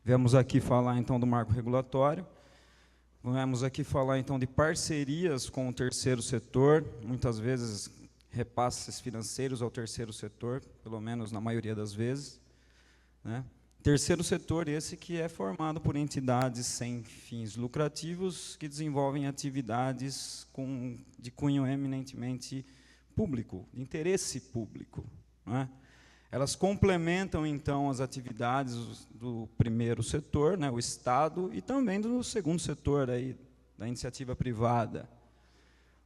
Viemos aqui falar, então, do marco regulatório, viemos aqui falar, então, de parcerias com o terceiro setor, muitas vezes repasses financeiros ao terceiro setor, pelo menos na maioria das vezes, né? Terceiro setor esse que é formado por entidades sem fins lucrativos que desenvolvem atividades de cunho eminentemente público, de interesse público, né? Elas complementam, então, as atividades do primeiro setor, né, o Estado, e também do segundo setor, aí, da iniciativa privada.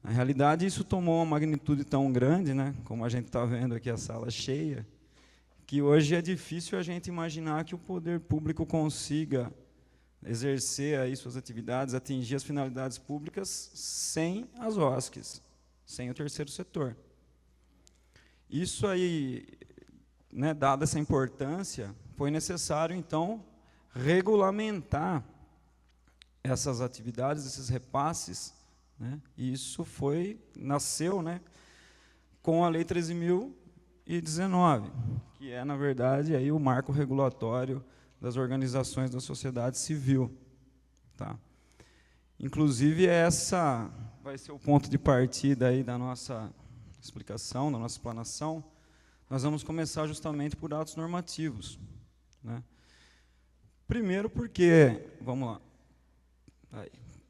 Na realidade, isso tomou uma magnitude tão grande, né, como a gente está vendo aqui a sala cheia, que hoje é difícil a gente imaginar que o poder público consiga exercer aí suas atividades, atingir as finalidades públicas sem as OSCs, sem o terceiro setor. Isso aí, né, dada essa importância, foi necessário, então, regulamentar essas atividades, esses repasses, né, e isso nasceu, né, com a Lei 13.019, que é, na verdade, aí o marco regulatório das organizações da sociedade civil. Tá? Inclusive, essa vai ser o ponto de partida aí da nossa explicação, da nossa explanação. Nós vamos começar justamente por atos normativos, né? Primeiro porque, vamos lá,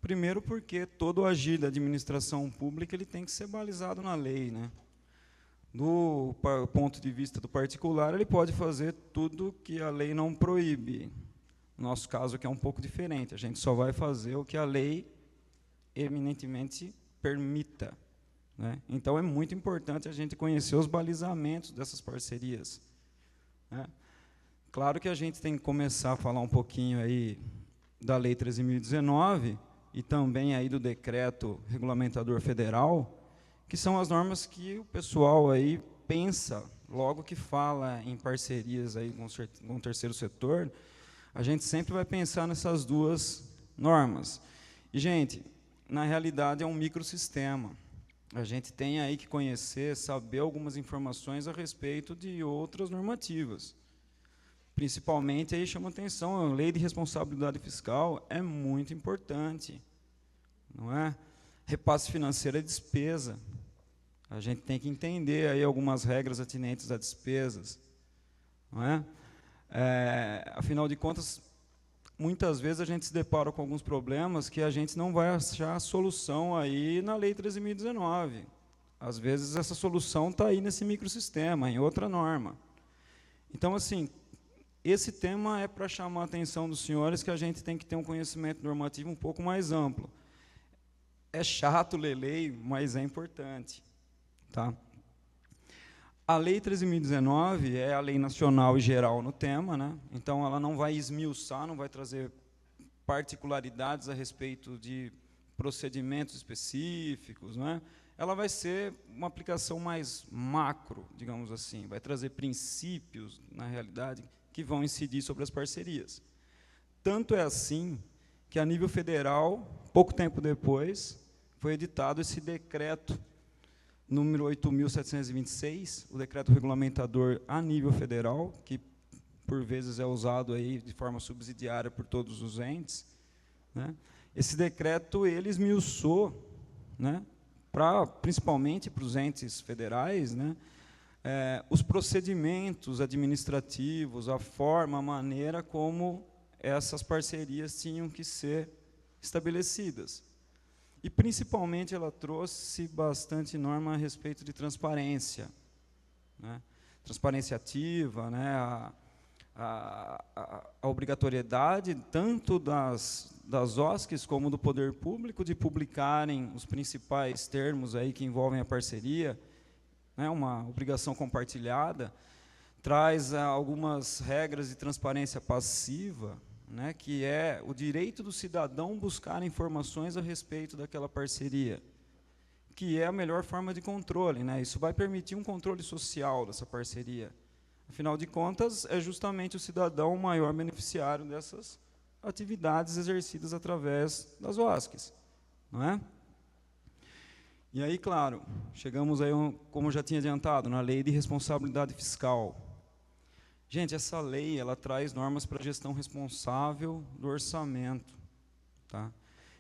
primeiro porque todo o agir da administração pública ele tem que ser balizado na lei, né? Do ponto de vista do particular, ele pode fazer tudo que a lei não proíbe. No nosso caso aqui é um pouco diferente, a gente só vai fazer o que a lei eminentemente permita, né? Então, é muito importante a gente conhecer os balizamentos dessas parcerias, né? Claro que a gente tem que começar a falar um pouquinho aí da Lei 13.019 e também aí do Decreto Regulamentador Federal, que são as normas que o pessoal aí pensa, logo que fala em parcerias aí com o terceiro setor, a gente sempre vai pensar nessas duas normas. E, gente, na realidade é um microsistema. A gente tem aí que conhecer, saber algumas informações a respeito de outras normativas. Principalmente, aí chama atenção, a lei de responsabilidade fiscal é muito importante, não é? Repasse financeiro é despesa. A gente tem que entender aí algumas regras atinentes a despesas, não é? Afinal de contas, muitas vezes a gente se depara com alguns problemas que a gente não vai achar a solução aí na Lei 13.019. Às vezes, essa solução está aí nesse microsistema, em outra norma. Então, assim, esse tema é para chamar a atenção dos senhores que a gente tem que ter um conhecimento normativo um pouco mais amplo. É chato ler lei, mas é importante. Tá? A Lei 13.019 é a lei nacional e geral no tema, né? Então, ela não vai esmiuçar, não vai trazer particularidades a respeito de procedimentos específicos, né? Ela vai ser uma aplicação mais macro, digamos assim, vai trazer princípios, na realidade, que vão incidir sobre as parcerias. Tanto é assim que, a nível federal, pouco tempo depois, foi editado esse decreto número 8.726, o decreto regulamentador a nível federal, que por vezes é usado aí de forma subsidiária por todos os entes, né? Esse decreto ele esmiuçou, né, principalmente para os entes federais, né, os procedimentos administrativos, a forma, a maneira como essas parcerias tinham que ser estabelecidas. E, principalmente, ela trouxe bastante norma a respeito de transparência, né? Transparência ativa, né? A obrigatoriedade, tanto das OSCs como do poder público, de publicarem os principais termos aí que envolvem a parceria, né? Uma obrigação compartilhada, traz algumas regras de transparência passiva, né, que é o direito do cidadão buscar informações a respeito daquela parceria, que é a melhor forma de controle, né? Isso vai permitir um controle social dessa parceria. Afinal de contas, é justamente o cidadão o maior beneficiário dessas atividades exercidas através das OSCs, não é? E aí, claro, chegamos aí, como eu já tinha adiantado, na Lei de Responsabilidade Fiscal. Gente, essa lei, ela traz normas para a gestão responsável do orçamento, tá?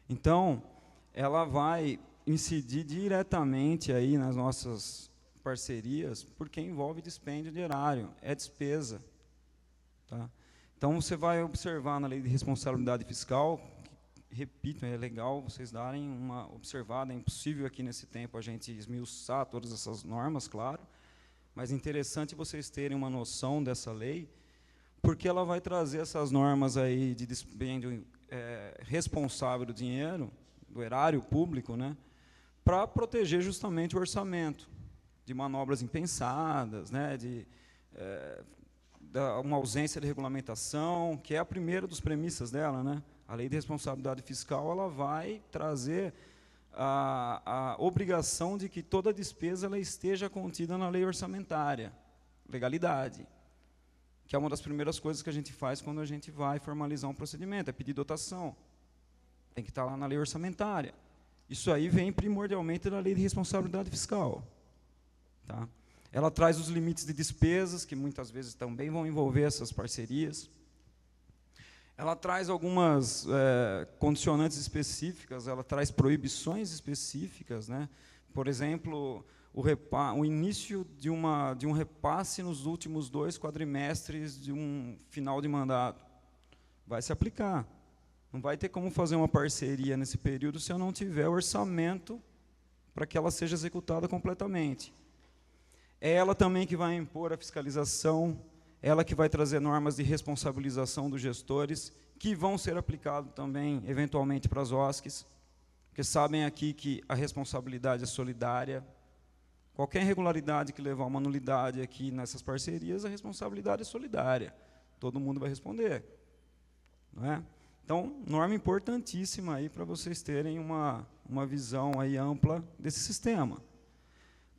Então, ela vai incidir diretamente aí nas nossas parcerias, porque envolve dispêndio diário, é despesa, tá? Então, você vai observar na lei de responsabilidade fiscal, que, repito, é legal vocês darem uma observada, é impossível aqui nesse tempo a gente esmiuçar todas essas normas, claro, mas é interessante vocês terem uma noção dessa lei, porque ela vai trazer essas normas aí de dispêndio responsável do dinheiro, do erário público, né, para proteger justamente o orçamento de manobras impensadas, né, de uma ausência de regulamentação, que é a primeira dos premissas dela, né? A lei de responsabilidade fiscal, ela vai trazer a obrigação de que toda despesa ela esteja contida na lei orçamentária, legalidade, que é uma das primeiras coisas que a gente faz quando a gente vai formalizar um procedimento, é pedir dotação, tem que estar lá na lei orçamentária. Isso aí vem primordialmente da lei de responsabilidade fiscal, tá? Ela traz os limites de despesas, que muitas vezes também vão envolver essas parcerias. Ela traz algumas condicionantes específicas, ela traz proibições específicas, né? Por exemplo, o início de um repasse nos últimos 2 quadrimestres de um final de mandato. Vai se aplicar. Não vai ter como fazer uma parceria nesse período se eu não tiver orçamento para que ela seja executada completamente. É ela também que vai impor a fiscalização, ela que vai trazer normas de responsabilização dos gestores, que vão ser aplicados também, eventualmente, para as OSCs, porque sabem aqui que a responsabilidade é solidária. Qualquer irregularidade que levar a uma nulidade aqui nessas parcerias, a responsabilidade é solidária. Todo mundo vai responder. Não é? Então, norma importantíssima aí para vocês terem uma visão aí ampla desse sistema.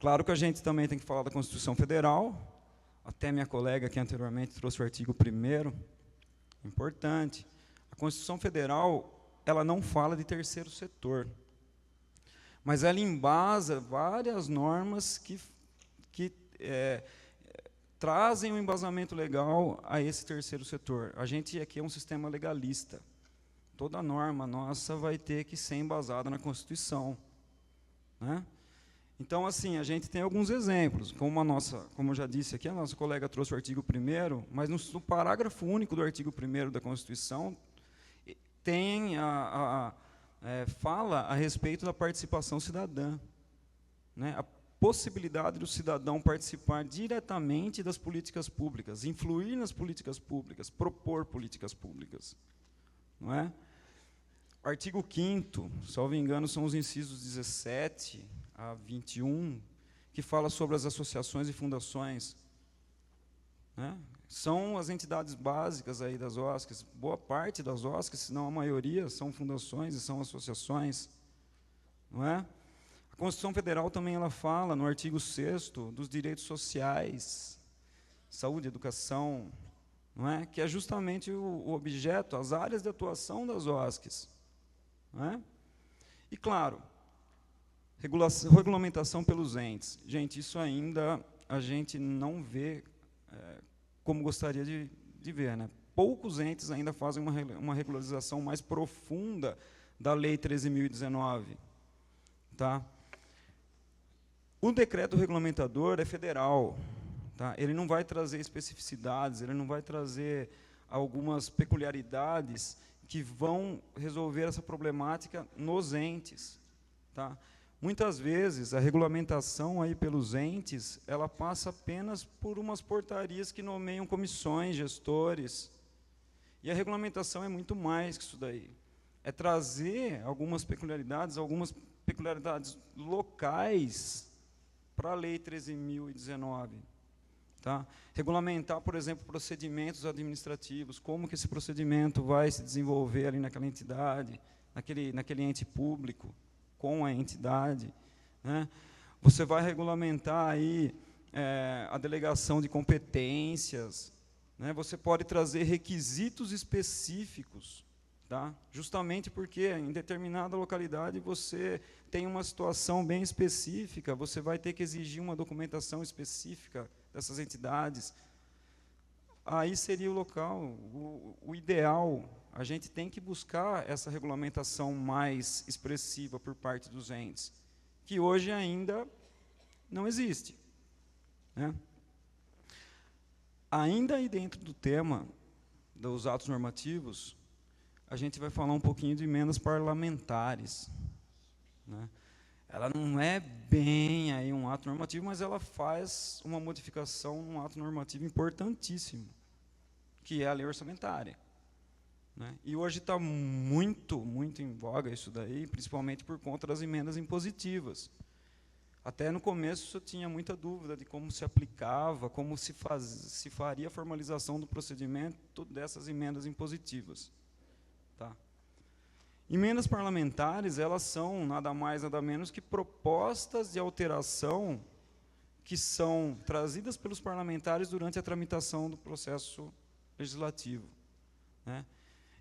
Claro que a gente também tem que falar da Constituição Federal, até minha colega que anteriormente trouxe o artigo 1º, importante. A Constituição Federal, ela não fala de terceiro setor, mas ela embasa várias normas que trazem um embasamento legal a esse terceiro setor. A gente aqui é um sistema legalista. Toda norma nossa vai ter que ser embasada na Constituição, né? Então, assim, a gente tem alguns exemplos, como eu já disse aqui, a nossa colega trouxe o artigo 1º, mas no parágrafo único do artigo 1º da Constituição, tem fala a respeito da participação cidadã, né? A possibilidade do cidadão participar diretamente das políticas públicas, influir nas políticas públicas, propor políticas públicas, não é? O artigo 5º, salvo engano, são os incisos 17 a 21, que fala sobre as associações e fundações, né? São as entidades básicas aí das OSCs, boa parte das OSCs, se não a maioria, são fundações e são associações, não é? A Constituição Federal também ela fala, no artigo 6º, dos direitos sociais, saúde, educação, não é? Que é justamente o objeto, as áreas de atuação das OSCs, não é? E, claro, regulamentação pelos entes. Gente, isso ainda a gente não vê como gostaria de ver, né? Poucos entes ainda fazem uma regularização mais profunda da Lei 13.019. Tá? O decreto regulamentador é federal. Tá? Ele não vai trazer especificidades, ele não vai trazer algumas peculiaridades que vão resolver essa problemática nos entes. Tá? Muitas vezes, a regulamentação aí pelos entes, ela passa apenas por umas portarias que nomeiam comissões, gestores. E a regulamentação é muito mais que isso daí. É trazer algumas peculiaridades locais para a Lei 13.019. Tá? Regulamentar, por exemplo, procedimentos administrativos, como que esse procedimento vai se desenvolver ali naquela entidade, naquele ente público, com a entidade, né? Você vai regulamentar aí a delegação de competências, né? Você pode trazer requisitos específicos, tá? Justamente porque em determinada localidade você tem uma situação bem específica, você vai ter que exigir uma documentação específica dessas entidades. aí seria o local, o ideal. A gente tem que buscar essa regulamentação mais expressiva por parte dos entes, que hoje ainda não existe, né? Ainda aí dentro do tema dos atos normativos, a gente vai falar um pouquinho de emendas parlamentares, né? Ela não é bem aí um ato normativo, mas ela faz uma modificação num ato normativo importantíssimo, que é a lei orçamentária, né? E hoje está muito em voga isso daí, principalmente por conta das emendas impositivas. Até no começo eu tinha muita dúvida de como se aplicava, como se faria a formalização do procedimento dessas emendas impositivas. Tá? Emendas parlamentares, elas são nada mais, nada menos que propostas de alteração que são trazidas pelos parlamentares durante a tramitação do processo legislativo, né?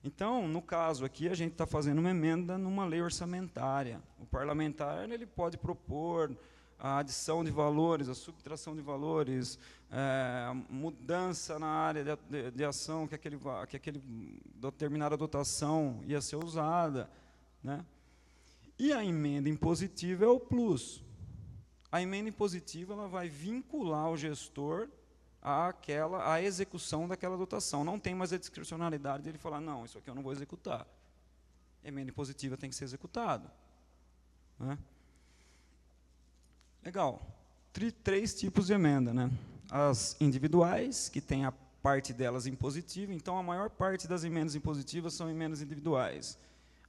Então, no caso aqui, a gente está fazendo uma emenda numa lei orçamentária. O parlamentar ele pode propor a adição de valores, a subtração de valores, mudança na área de ação que aquele determinada dotação ia ser usada, né? E a emenda impositiva é o plus. A emenda impositiva ela vai vincular o gestor à execução daquela dotação. Não tem mais a discricionalidade de ele falar, não, isso aqui eu não vou executar. A emenda impositiva tem que ser executada, né? Legal. Três tipos de emenda, né? As individuais, que tem a parte delas impositiva, então a maior parte das emendas impositivas são emendas individuais.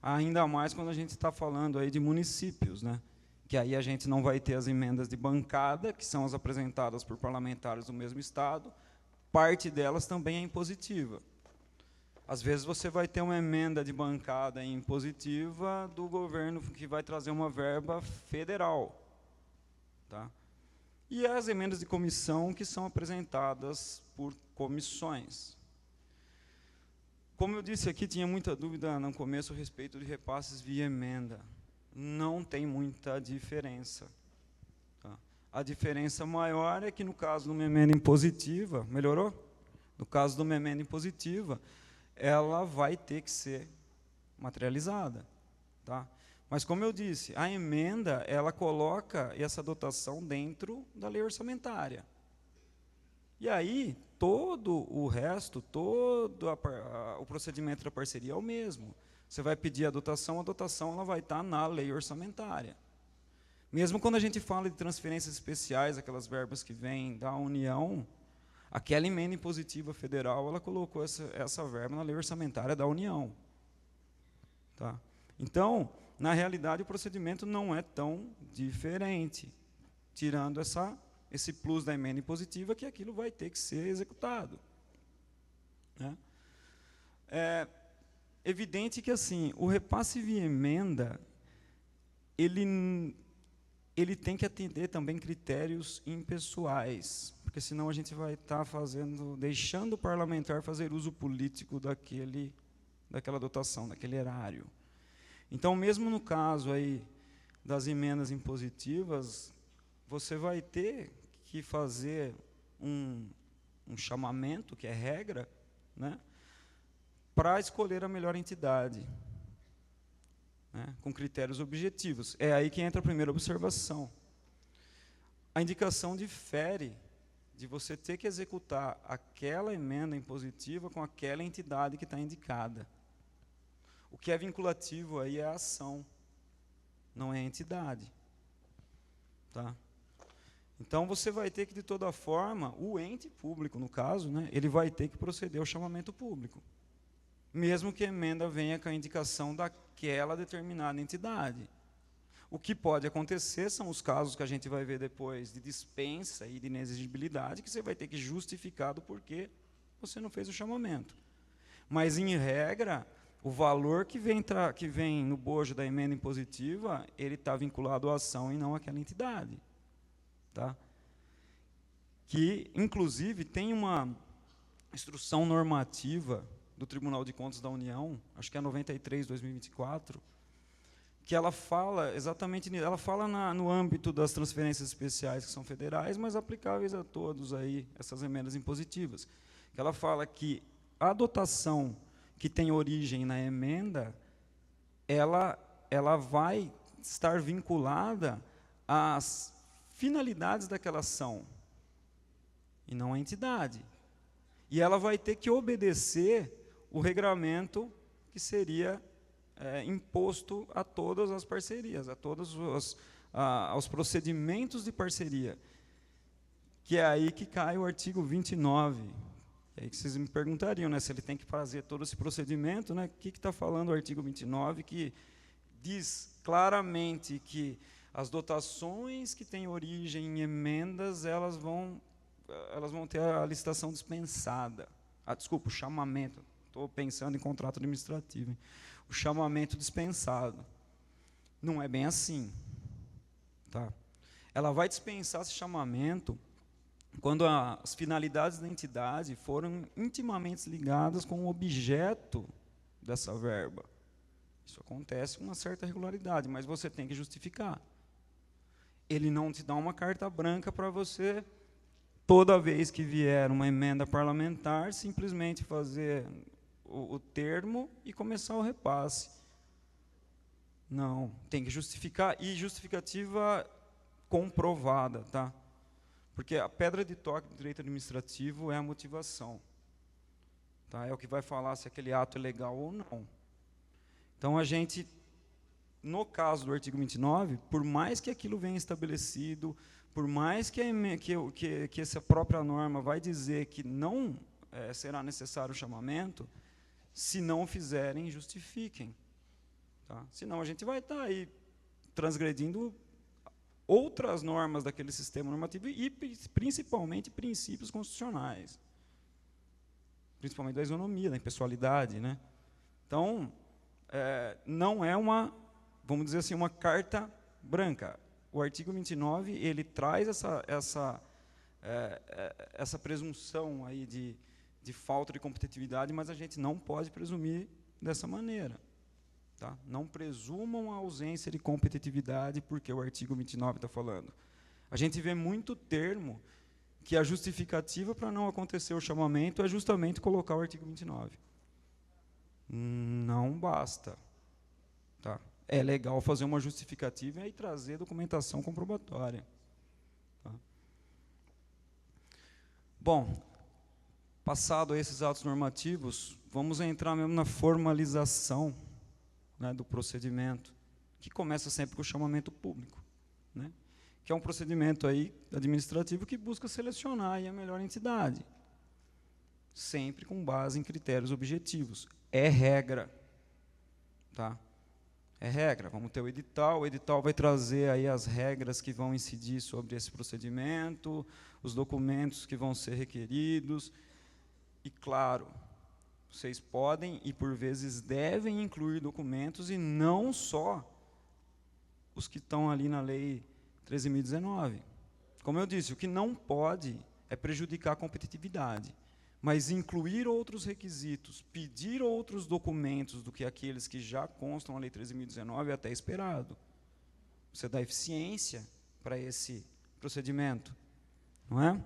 Ainda mais quando a gente está falando aí de municípios, né? Que aí a gente não vai ter as emendas de bancada, que são as apresentadas por parlamentares do mesmo Estado, parte delas também é impositiva. Às vezes você vai ter uma emenda de bancada impositiva do governo que vai trazer uma verba federal. Tá? E as emendas de comissão que são apresentadas por comissões. Como eu disse aqui, tinha muita dúvida no começo a respeito de repasses via emenda. Não tem muita diferença. Tá? A diferença maior é que, no caso de uma emenda impositiva, melhorou? No caso de uma emenda impositiva, ela vai ter que ser materializada. Tá? Mas, como eu disse, a emenda ela coloca essa dotação dentro da lei orçamentária. E aí, todo o resto, todo o procedimento da parceria é o mesmo. Você vai pedir a dotação ela vai estar na lei orçamentária. Mesmo quando a gente fala de transferências especiais, aquelas verbas que vêm da União, aquela emenda impositiva federal, ela colocou essa verba na lei orçamentária da União. Tá? Então, na realidade, o procedimento não é tão diferente, tirando esse plus da emenda impositiva, que aquilo vai ter que ser executado, né? Evidente que assim, o repasse via emenda, ele tem que atender também critérios impessoais, porque senão a gente vai estar deixando o parlamentar fazer uso político daquela dotação, daquele erário. Então, mesmo no caso aí das emendas impositivas, você vai ter que fazer um chamamento, que é regra, né, para escolher a melhor entidade, né, com critérios objetivos. É aí que entra a primeira observação. A indicação difere de você ter que executar aquela emenda impositiva com aquela entidade que está indicada. O que é vinculativo aí é a ação, não é a entidade. Tá? Então, você vai ter que, de toda forma, o ente público, no caso, né, ele vai ter que proceder ao chamamento público, mesmo que a emenda venha com a indicação daquela determinada entidade. O que pode acontecer são os casos que a gente vai ver depois de dispensa e de inexigibilidade, que você vai ter que justificar do porquê você não fez o chamamento. Mas, em regra, o valor que vem no bojo da emenda impositiva, ele está vinculado à ação e não àquela entidade. Tá? Que, inclusive, tem uma instrução normativa do Tribunal de Contas da União, acho que é 93/2024, que ela fala exatamente nisso. Ela fala no âmbito das transferências especiais que são federais, mas aplicáveis a todos aí essas emendas impositivas, que ela fala que a dotação que tem origem na emenda, ela vai estar vinculada às finalidades daquela ação, e não à entidade. E ela vai ter que obedecer o regramento que seria imposto a todas as parcerias, a todos aos procedimentos de parceria. Que é aí que cai o artigo 29. É aí que vocês me perguntariam, né, se ele tem que fazer todo esse procedimento, né, o que está falando o artigo 29, que diz claramente que as dotações que têm origem em emendas, elas vão ter a licitação dispensada. Desculpa, o chamamento. Estou pensando em contrato administrativo. Hein? O chamamento dispensado. Não é bem assim. Tá? Ela vai dispensar esse chamamento quando as finalidades da entidade foram intimamente ligadas com o objeto dessa verba. Isso acontece com uma certa regularidade, mas você tem que justificar. Ele não te dá uma carta branca para você, toda vez que vier uma emenda parlamentar, simplesmente fazer o termo e começar o repasse. Não, tem que justificar, e justificativa comprovada, tá? Porque a pedra de toque do direito administrativo é a motivação. Tá? É o que vai falar se aquele ato é legal ou não. Então, a gente, no caso do artigo 29, por mais que aquilo venha estabelecido, por mais que essa própria norma vai dizer que não será necessário o chamamento, se não fizerem, justifiquem. Tá? Senão, a gente vai estar aí transgredindo outras normas daquele sistema normativo e, principalmente, princípios constitucionais. Principalmente da isonomia, da impessoalidade. Né? Então, não é uma, vamos dizer assim, uma carta branca. O artigo 29, ele traz essa presunção aí de falta de competitividade, mas a gente não pode presumir dessa maneira. Tá? Não presumam a ausência de competitividade, porque o artigo 29 está falando. A gente vê muito termo que a justificativa para não acontecer o chamamento é justamente colocar o artigo 29. Não basta. Tá? É legal fazer uma justificativa e trazer documentação comprobatória. Tá? Bom, passado esses atos normativos, vamos entrar mesmo na formalização, né, do procedimento, que começa sempre com o chamamento público, né, que é um procedimento aí administrativo que busca selecionar aí a melhor entidade, sempre com base em critérios objetivos. É regra. Tá? É regra. Vamos ter o edital vai trazer aí as regras que vão incidir sobre esse procedimento, os documentos que vão ser requeridos, e, claro, vocês podem e, por vezes, devem incluir documentos e não só os que estão ali na Lei 13.019. Como eu disse, o que não pode é prejudicar a competitividade, mas incluir outros requisitos, pedir outros documentos do que aqueles que já constam na Lei 13.019 é até esperado. Você dá eficiência para esse procedimento, não é?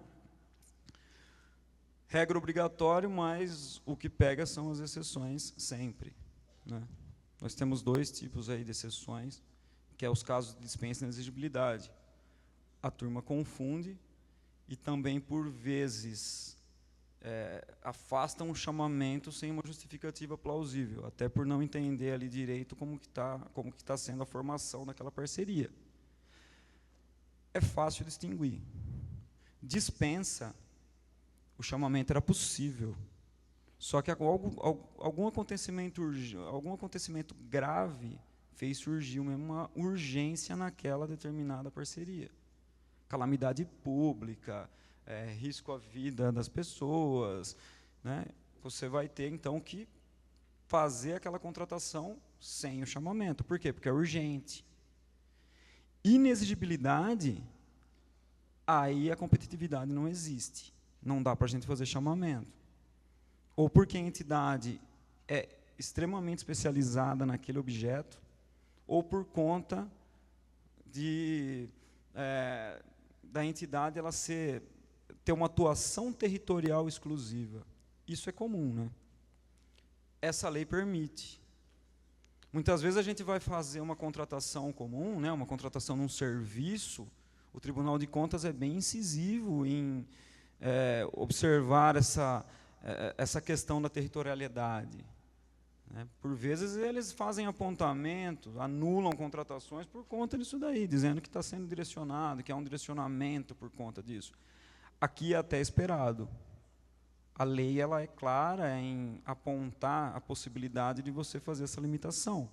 Regra obrigatória, mas o que pega são as exceções sempre. Né? Nós temos dois tipos aí de exceções, que é os casos de dispensa e inexigibilidade. A turma confunde e também, por vezes, afasta um chamamento sem uma justificativa plausível, até por não entender ali direito como que tá sendo a formação daquela parceria. É fácil distinguir. Dispensa, o chamamento era possível, só que algum acontecimento grave fez surgir uma urgência naquela determinada parceria. Calamidade pública, risco à vida das pessoas, né? Você vai ter, então, que fazer aquela contratação sem o chamamento. Por quê? Porque é urgente. Inexigibilidade, aí a competitividade não existe. Não dá para a gente fazer chamamento. Ou porque a entidade é extremamente especializada naquele objeto, ou por conta da entidade ela ter uma atuação territorial exclusiva. Isso é comum, né? Essa lei permite. Muitas vezes a gente vai fazer uma contratação comum, né, uma contratação num serviço, o Tribunal de Contas é bem incisivo em observar essa questão da territorialidade. Né? Por vezes eles fazem apontamentos, anulam contratações por conta disso daí, dizendo que está sendo direcionado, que há um direcionamento por conta disso. Aqui é até esperado. A lei ela é clara em apontar a possibilidade de você fazer essa limitação.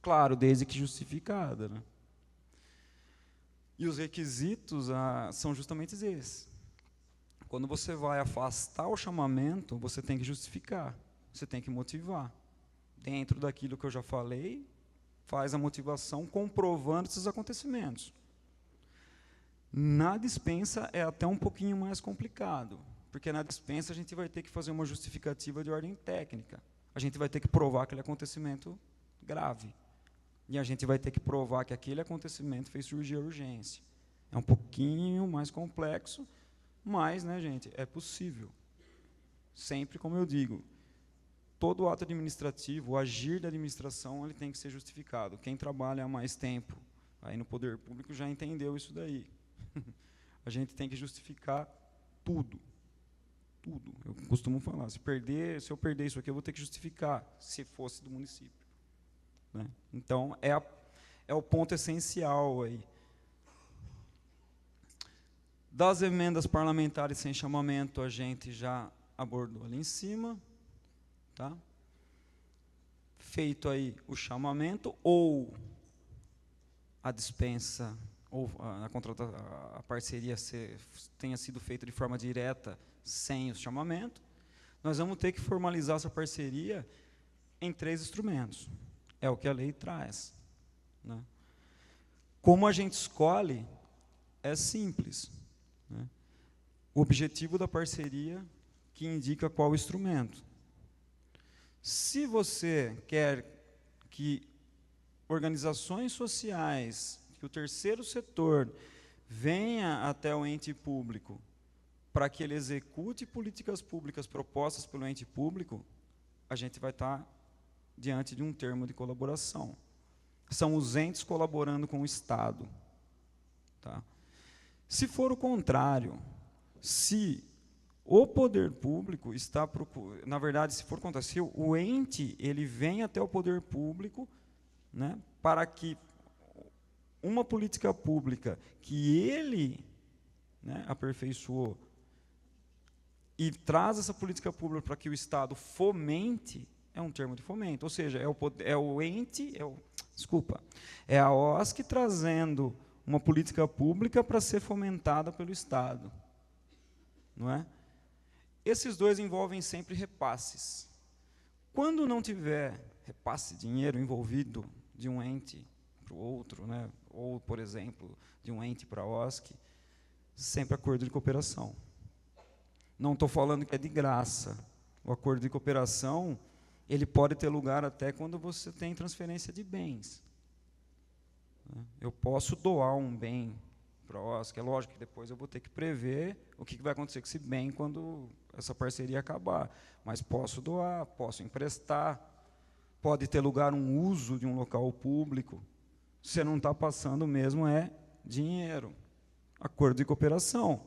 Claro, desde que justificada. Né? E os requisitos são justamente esses. Quando você vai afastar o chamamento, você tem que justificar, você tem que motivar. Dentro daquilo que eu já falei, faz a motivação comprovando esses acontecimentos. Na dispensa é até um pouquinho mais complicado, porque na dispensa a gente vai ter que fazer uma justificativa de ordem técnica. A gente vai ter que provar aquele acontecimento grave. E a gente vai ter que provar que aquele acontecimento fez surgir a urgência. É um pouquinho mais complexo, mas, né, gente, é possível. Sempre, como eu digo, todo ato administrativo, o agir da administração, ele tem que ser justificado. Quem trabalha há mais tempo aí no poder público já entendeu isso daí. A gente tem que justificar tudo. Tudo. Eu costumo falar, se eu perder isso aqui, eu vou ter que justificar, se fosse do município. Né? Então, é o ponto essencial aí. Das emendas parlamentares sem chamamento, a gente já abordou ali em cima. Tá? Feito aí o chamamento, ou a dispensa, ou a parceria tenha sido feita de forma direta, sem o chamamento, nós vamos ter que formalizar essa parceria em 3 instrumentos. É o que a lei traz. Né? Como a gente escolhe, é simples. Né? O objetivo da parceria que indica qual instrumento. Se você quer que organizações sociais, que o terceiro setor venha até o ente público para que ele execute políticas públicas propostas pelo ente público, a gente vai estar diante de um termo de colaboração. São os entes colaborando com o Estado. Tá? Se for o contrário, se o poder público está procurando, na verdade, se for contrário, se o ente ele vem até o poder público, né, para que uma política pública que ele, né, aperfeiçoou e traz essa política pública para que o Estado fomente, é um termo de fomento, ou seja, é a OSC trazendo uma política pública para ser fomentada pelo Estado. Não é? Esses dois envolvem sempre repasses. Quando não tiver repasse de dinheiro envolvido de um ente para o outro, né, ou, por exemplo, de um ente para a OSC, sempre acordo de cooperação. Não estou falando que é de graça. O acordo de cooperação, ele pode ter lugar até quando você tem transferência de bens. Eu posso doar um bem para a OSC, é lógico que depois eu vou ter que prever o que vai acontecer com esse bem quando essa parceria acabar. Mas posso doar, posso emprestar, pode ter lugar um uso de um local público. Você não está passando mesmo dinheiro. Acordo de cooperação.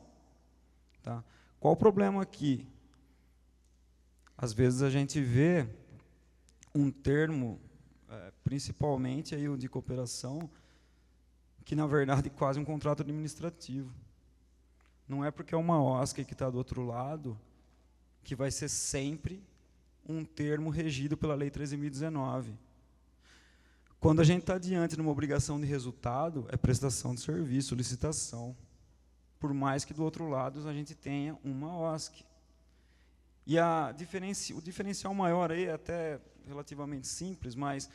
Tá? Qual o problema aqui? Às vezes a gente vê um termo, principalmente aí o de cooperação, que na verdade é quase um contrato administrativo. Não é porque é uma OSC que está do outro lado que vai ser sempre um termo regido pela Lei 13.019. Quando a gente está diante de uma obrigação de resultado, é prestação de serviço, licitação. Por mais que do outro lado a gente tenha uma OSC. E o diferencial maior aí é até relativamente simples, mas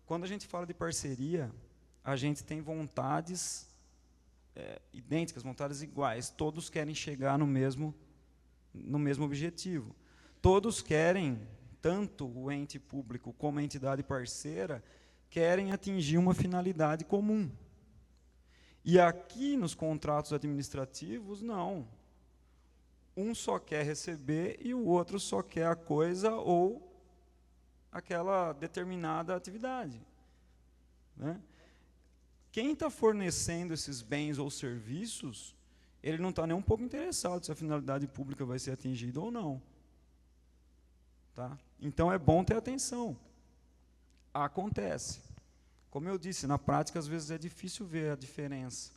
quando a gente fala de parceria, a gente tem vontades idênticas, vontades iguais. Todos querem chegar no mesmo objetivo. Todos querem, tanto o ente público como a entidade parceira, querem atingir uma finalidade comum. E aqui, nos contratos administrativos, não. um só quer receber e o outro só quer a coisa ou aquela determinada atividade, né? Quem está fornecendo esses bens ou serviços, ele não está nem um pouco interessado se a finalidade pública vai ser atingida ou não. Tá? Então, é bom ter atenção. Acontece. Como eu disse, na prática, às vezes é difícil ver a diferença.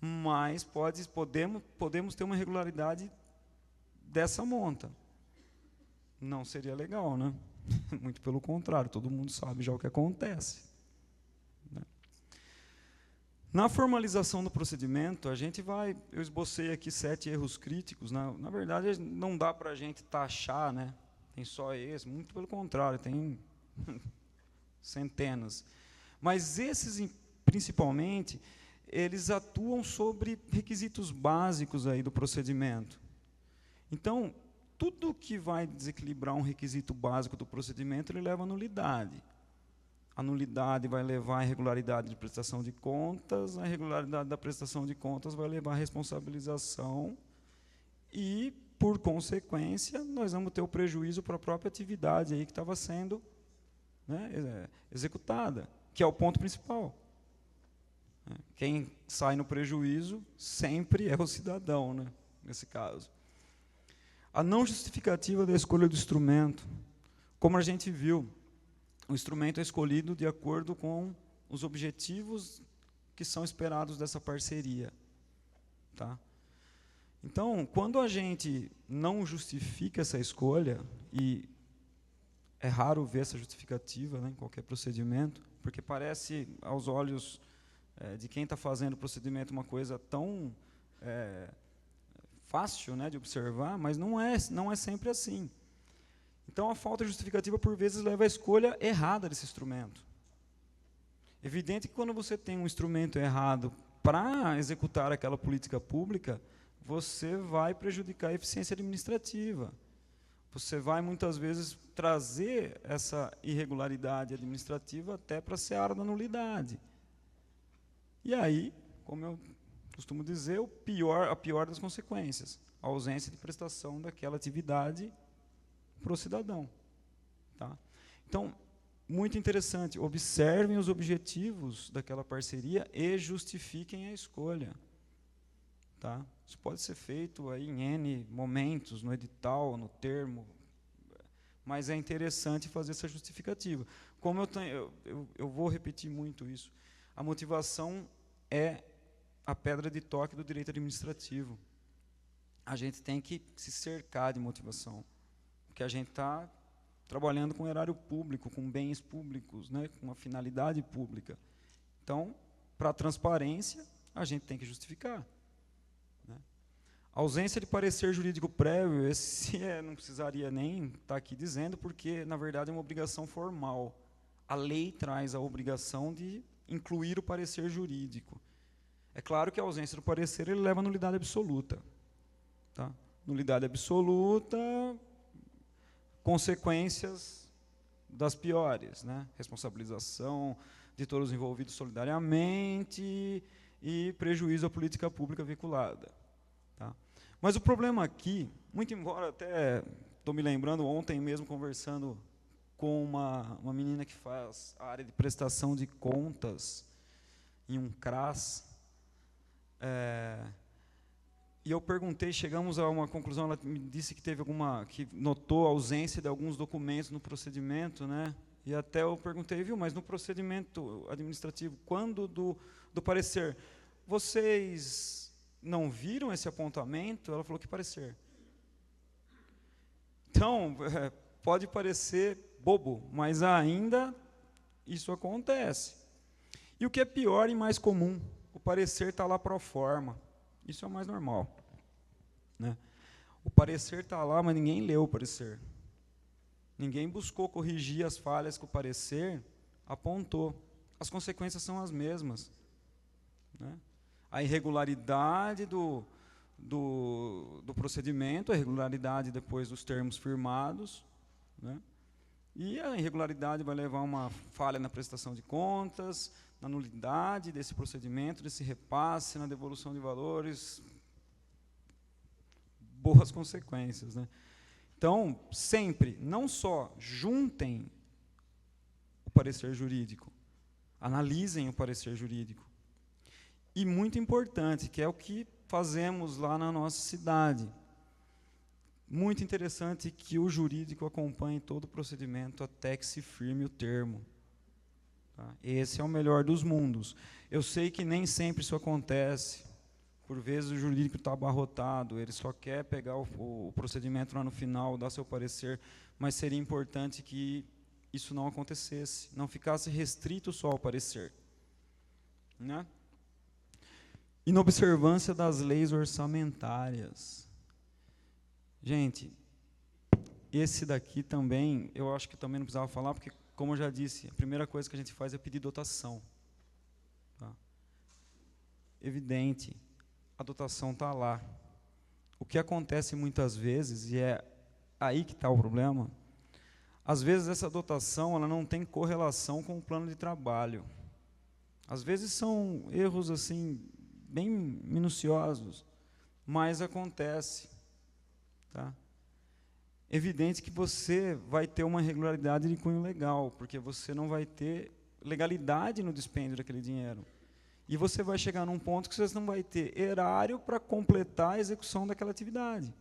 Mas podemos ter uma irregularidade dessa monta. Não seria legal, né? Muito pelo contrário, todo mundo sabe já o que acontece. Né? Na formalização do procedimento, eu esbocei aqui 7 erros críticos. Na verdade, não dá para a gente taxar, né? Tem só esse, muito pelo contrário, tem centenas. Mas esses, principalmente, eles atuam sobre requisitos básicos aí do procedimento. Então, tudo que vai desequilibrar um requisito básico do procedimento, ele leva a nulidade. A nulidade vai levar à irregularidade de prestação de contas, a irregularidade da prestação de contas vai levar à responsabilização e, por consequência, nós vamos ter o prejuízo para a própria atividade aí que estava sendo, né, executada, que é o ponto principal. Quem sai no prejuízo sempre é o cidadão, né, nesse caso. A não justificativa da escolha do instrumento. Como a gente viu, o instrumento é escolhido de acordo com os objetivos que são esperados dessa parceria. Tá? Então, quando a gente não justifica essa escolha, e é raro ver essa justificativa, né, em qualquer procedimento, porque parece, aos olhos de quem está fazendo o procedimento, uma coisa tão fácil, né, de observar, mas não é sempre assim. Então, a falta de justificativa, por vezes, leva à escolha errada desse instrumento. Evidente que, quando você tem um instrumento errado para executar aquela política pública, você vai prejudicar a eficiência administrativa. Você vai, muitas vezes, trazer essa irregularidade administrativa até para a seara da nulidade. E aí, como eu costumo dizer, a pior das consequências, a ausência de prestação daquela atividade para o cidadão. Tá? Então, muito interessante, observem os objetivos daquela parceria e justifiquem a escolha. Tá? Isso pode ser feito aí em N momentos, no edital, no termo, mas é interessante fazer essa justificativa. Como eu vou repetir muito isso, a motivação é a pedra de toque do direito administrativo. A gente tem que se cercar de motivação, porque a gente está trabalhando com erário público, com bens públicos, né, com uma finalidade pública. Então, para a transparência, a gente tem que justificar. Né? A ausência de parecer jurídico prévio, esse não precisaria nem estar aqui dizendo, porque, na verdade, é uma obrigação formal. A lei traz a obrigação de incluir o parecer jurídico. É claro que a ausência do parecer ele leva a nulidade absoluta. Tá? Nulidade absoluta, consequências das piores, né? Responsabilização de todos os envolvidos solidariamente e prejuízo à política pública vinculada. Tá? Mas o problema aqui, muito embora até estou me lembrando, ontem mesmo conversando com uma menina que faz a área de prestação de contas em um CRAS, e eu perguntei, chegamos a uma conclusão, ela me disse que que notou a ausência de alguns documentos no procedimento, né? E até eu perguntei, mas no procedimento administrativo, quando do parecer, vocês não viram esse apontamento? Ela falou que parecer. Então, pode parecer bobo, mas ainda isso acontece. E o que é pior e mais comum, o parecer está lá pro forma. Isso é o mais normal. Né? O parecer está lá, mas ninguém leu o parecer. Ninguém buscou corrigir as falhas que o parecer apontou. As consequências são as mesmas. Né? A irregularidade do procedimento, a irregularidade depois dos termos firmados, né? E a irregularidade vai levar a uma falha na prestação de contas, na nulidade desse procedimento, desse repasse, na devolução de valores, boas consequências, né? Então, sempre, não só juntem o parecer jurídico, analisem o parecer jurídico. E muito importante, que é o que fazemos lá na nossa cidade. Muito interessante que o jurídico acompanhe todo o procedimento até que se firme o termo. Tá? Esse é o melhor dos mundos. Eu sei que nem sempre isso acontece. Por vezes o jurídico está abarrotado, ele só quer pegar o procedimento lá no final, dar seu parecer, mas seria importante que isso não acontecesse, não ficasse restrito só ao parecer. Né? Inobservância das leis orçamentárias. Gente, esse daqui também, eu acho que também não precisava falar, porque, como eu já disse, a primeira coisa que a gente faz é pedir dotação. Tá? Evidente, a dotação está lá. O que acontece muitas vezes, e é aí que está o problema, às vezes essa dotação ela não tem correlação com o plano de trabalho. Às vezes são erros assim, bem minuciosos, mas acontece. Tá? Evidente que você vai ter uma irregularidade de cunho legal, porque você não vai ter legalidade no dispêndio daquele dinheiro. E você vai chegar num ponto que você não vai ter erário para completar a execução daquela atividade.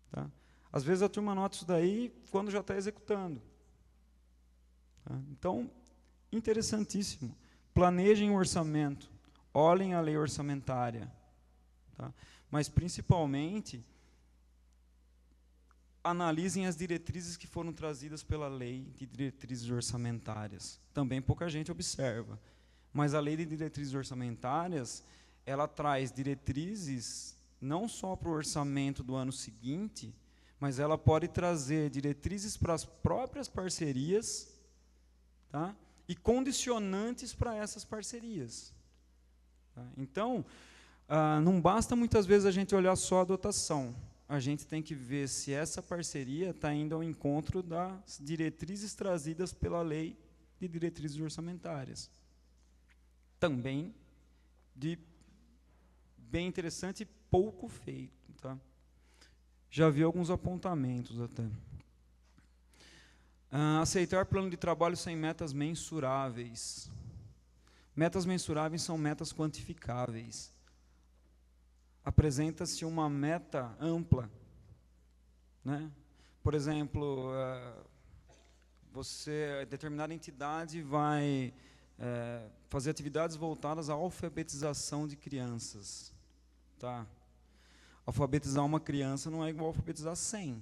Tá? Às vezes a turma nota isso daí quando já está executando. Tá? Então, interessantíssimo. Planejem o orçamento, olhem a lei orçamentária. Tá? Mas, principalmente, analisem as diretrizes que foram trazidas pela lei de diretrizes orçamentárias. Também pouca gente observa. Mas a lei de diretrizes orçamentárias, ela traz diretrizes não só para o orçamento do ano seguinte, mas ela pode trazer diretrizes para as próprias parcerias, tá? E condicionantes para essas parcerias. Tá? Então, não basta muitas vezes a gente olhar só a dotação. A gente tem que ver se essa parceria está indo ao encontro das diretrizes trazidas pela lei de diretrizes orçamentárias. Também bem interessante e pouco feito. Tá? Já vi alguns apontamentos até. Aceitar plano de trabalho sem metas mensuráveis. Metas mensuráveis são metas quantificáveis. Apresenta-se uma meta ampla. Né? Por exemplo, determinada entidade vai fazer atividades voltadas à alfabetização de crianças. Tá? Alfabetizar uma criança não é igual a alfabetizar 100.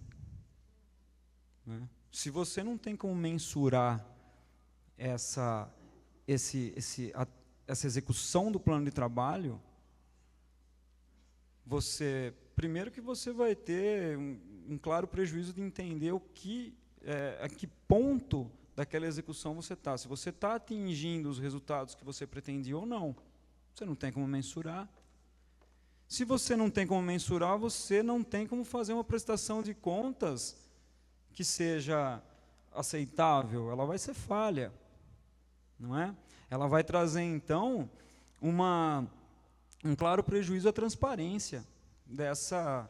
Né? Se você não tem como mensurar essa execução do plano de trabalho, primeiro que você vai ter um claro prejuízo de entender a que ponto daquela execução você está. Se você está atingindo os resultados que você pretendia ou não. Você não tem como mensurar. Se você não tem como mensurar, você não tem como fazer uma prestação de contas que seja aceitável. Ela vai ser falha. Não é? Ela vai trazer, então, um claro prejuízo à transparência dessa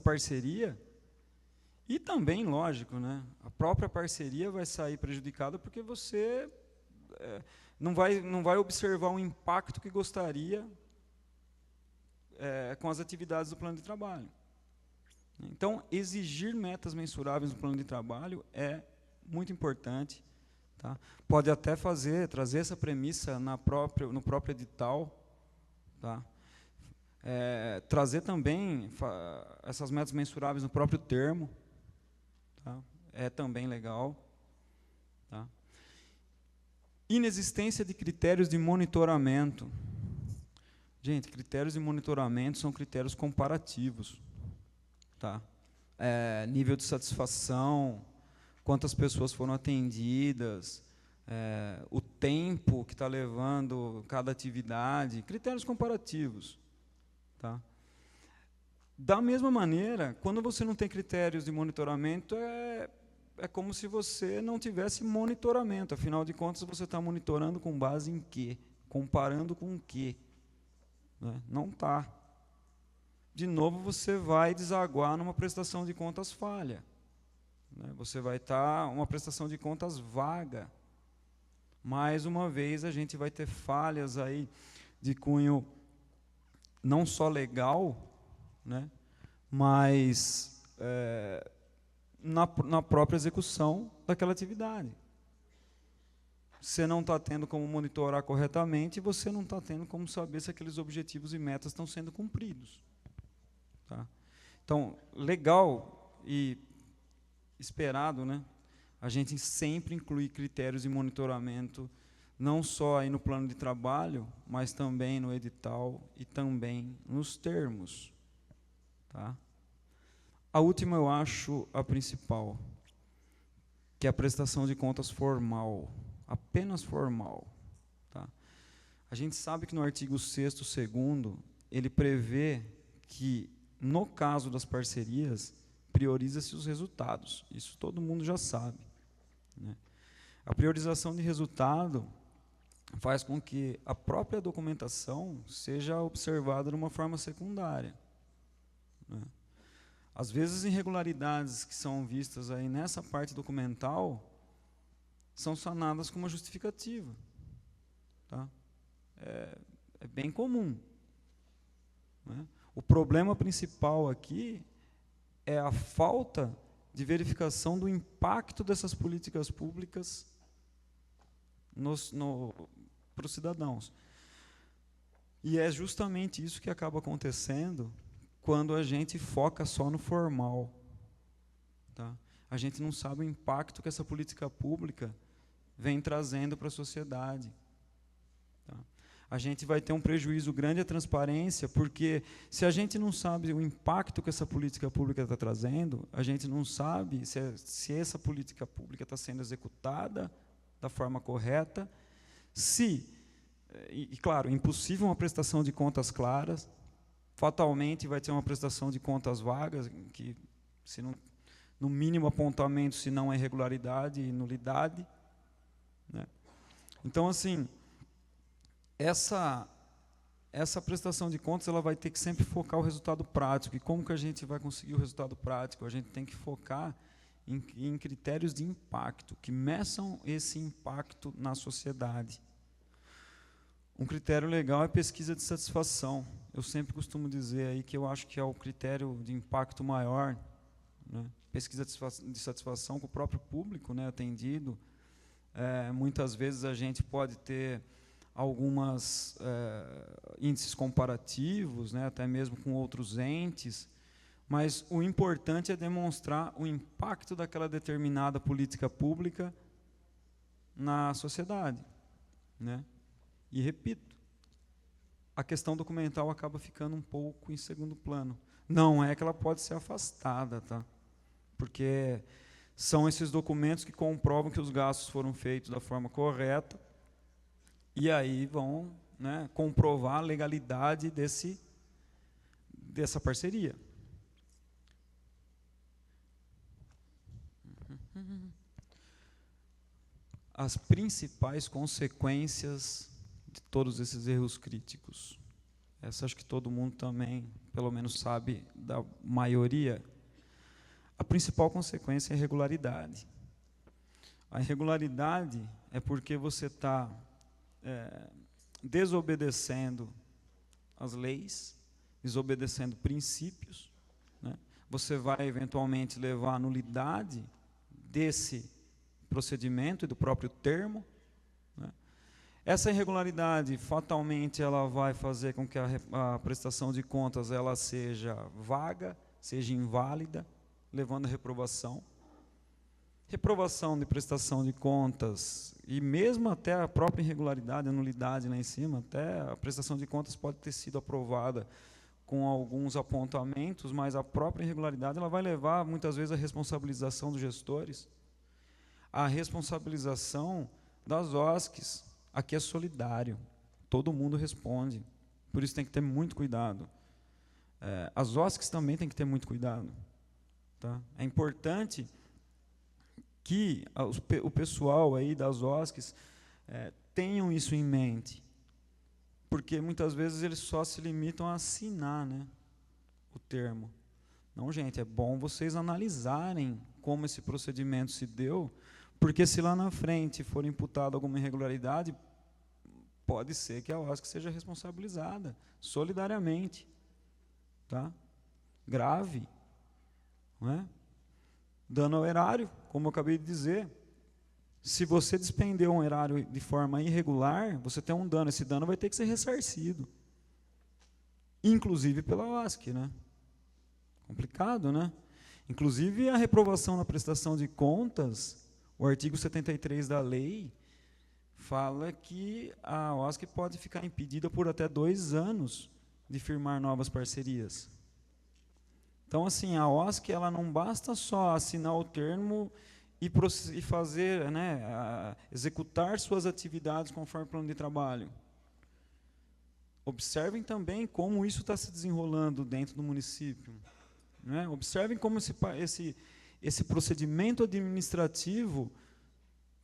parceria. E também, lógico, né, a própria parceria vai sair prejudicada porque você não vai observar o impacto que gostaria com as atividades do plano de trabalho. Então, exigir metas mensuráveis no plano de trabalho é muito importante. Tá? Pode até trazer essa premissa no próprio edital. Tá? Trazer também essas metas mensuráveis no próprio termo. Tá? É também legal. Tá? Inexistência de critérios de monitoramento. Gente, critérios de monitoramento são critérios comparativos. Tá? Nível de satisfação, quantas pessoas foram atendidas, o tempo que está levando cada atividade, critérios comparativos. Tá? Da mesma maneira, quando você não tem critérios de monitoramento, é como se você não tivesse monitoramento. Afinal de contas, você está monitorando com base em quê? Comparando com o quê? Não está. de novo você vai desaguar numa prestação de contas falha, né? Você vai estar uma prestação de contas vaga. Mais uma vez a gente vai ter falhas aí de cunho não só legal, né, mas na própria execução daquela atividade. Você não está tendo como monitorar corretamente e você não está tendo como saber se aqueles objetivos e metas estão sendo cumpridos. Tá? Então, legal e esperado, né, a gente sempre incluir critérios de monitoramento, não só aí no plano de trabalho, mas também no edital e também nos termos. Tá? A última eu acho a principal, que é a prestação de contas formal, apenas formal. Tá? A gente sabe que no artigo 6º, 2º, ele prevê que, no caso das parcerias, prioriza-se os resultados. Isso todo mundo já sabe, né? A priorização de resultado faz com que a própria documentação seja observada de uma forma secundária, né? Às vezes, irregularidades que são vistas aí nessa parte documental são sanadas com uma justificativa. Tá? É bem comum, né? O problema principal aqui é a falta de verificação do impacto dessas políticas públicas para os cidadãos. E é justamente isso que acaba acontecendo quando a gente foca só no formal. Tá? A gente não sabe o impacto que essa política pública vem trazendo para a sociedade. Tá? A gente vai ter um prejuízo grande à transparência, porque se a gente não sabe o impacto que essa política pública está trazendo, a gente não sabe se essa política pública está sendo executada da forma correta, claro, impossível uma prestação de contas claras, fatalmente vai ter uma prestação de contas vagas, que, se não, no mínimo apontamento, se não é irregularidade e nulidade, né? Então, assim, essa prestação de contas ela vai ter que sempre focar o resultado prático. E como que a gente vai conseguir o resultado prático? A gente tem que focar em critérios de impacto, que meçam esse impacto na sociedade. Um critério legal é pesquisa de satisfação. Eu sempre costumo dizer aí que eu acho que é o critério de impacto maior, né? Pesquisa de satisfação com o próprio público, né, atendido. Muitas vezes a gente pode ter algumas índices comparativos, né, até mesmo com outros entes, mas o importante é demonstrar o impacto daquela determinada política pública na sociedade, né? E repito, a questão documental acaba ficando um pouco em segundo plano. Não é que ela pode ser afastada, tá? Porque são esses documentos que comprovam que os gastos foram feitos da forma correta, e aí vão, né, comprovar a legalidade dessa parceria. As principais consequências de todos esses erros críticos. Essa acho que todo mundo também, pelo menos, sabe da maioria. A principal consequência é a irregularidade. A irregularidade é porque você está desobedecendo as leis, desobedecendo princípios, né? Você vai, eventualmente, levar à nulidade desse procedimento e do próprio termo, né? Essa irregularidade, fatalmente, ela vai fazer com que a prestação de contas ela seja vaga, seja inválida, levando à reprovação. Reprovação de prestação de contas, e mesmo até a própria irregularidade, a nulidade lá em cima, até a prestação de contas pode ter sido aprovada com alguns apontamentos, mas a própria irregularidade ela vai levar, muitas vezes, à responsabilização dos gestores, à responsabilização das OSCs. Aqui é solidário, todo mundo responde, por isso tem que ter muito cuidado. As OSCs também têm que ter muito cuidado. Tá? É importante que o pessoal aí das OSCs tenham isso em mente, porque muitas vezes eles só se limitam a assinar, né? o termo. Não, gente, é bom vocês analisarem como esse procedimento se deu, porque se lá na frente for imputada alguma irregularidade, pode ser que a OASC seja responsabilizada solidariamente. Tá? Grave. Não é? Dano ao erário, como eu acabei de dizer. Se você despendeu um erário de forma irregular, você tem um dano. Esse dano vai ter que ser ressarcido. Inclusive pela OASC, né? Complicado, né? Inclusive a reprovação na prestação de contas, o artigo 73 da lei, fala que a OASC pode ficar impedida por até 2 anos de firmar novas parcerias. Então, assim, a OASC, ela não basta só assinar o termo e fazer, né, executar suas atividades conforme o plano de trabalho. Observem também como isso está se desenrolando dentro do município. Né? Observem como esse procedimento administrativo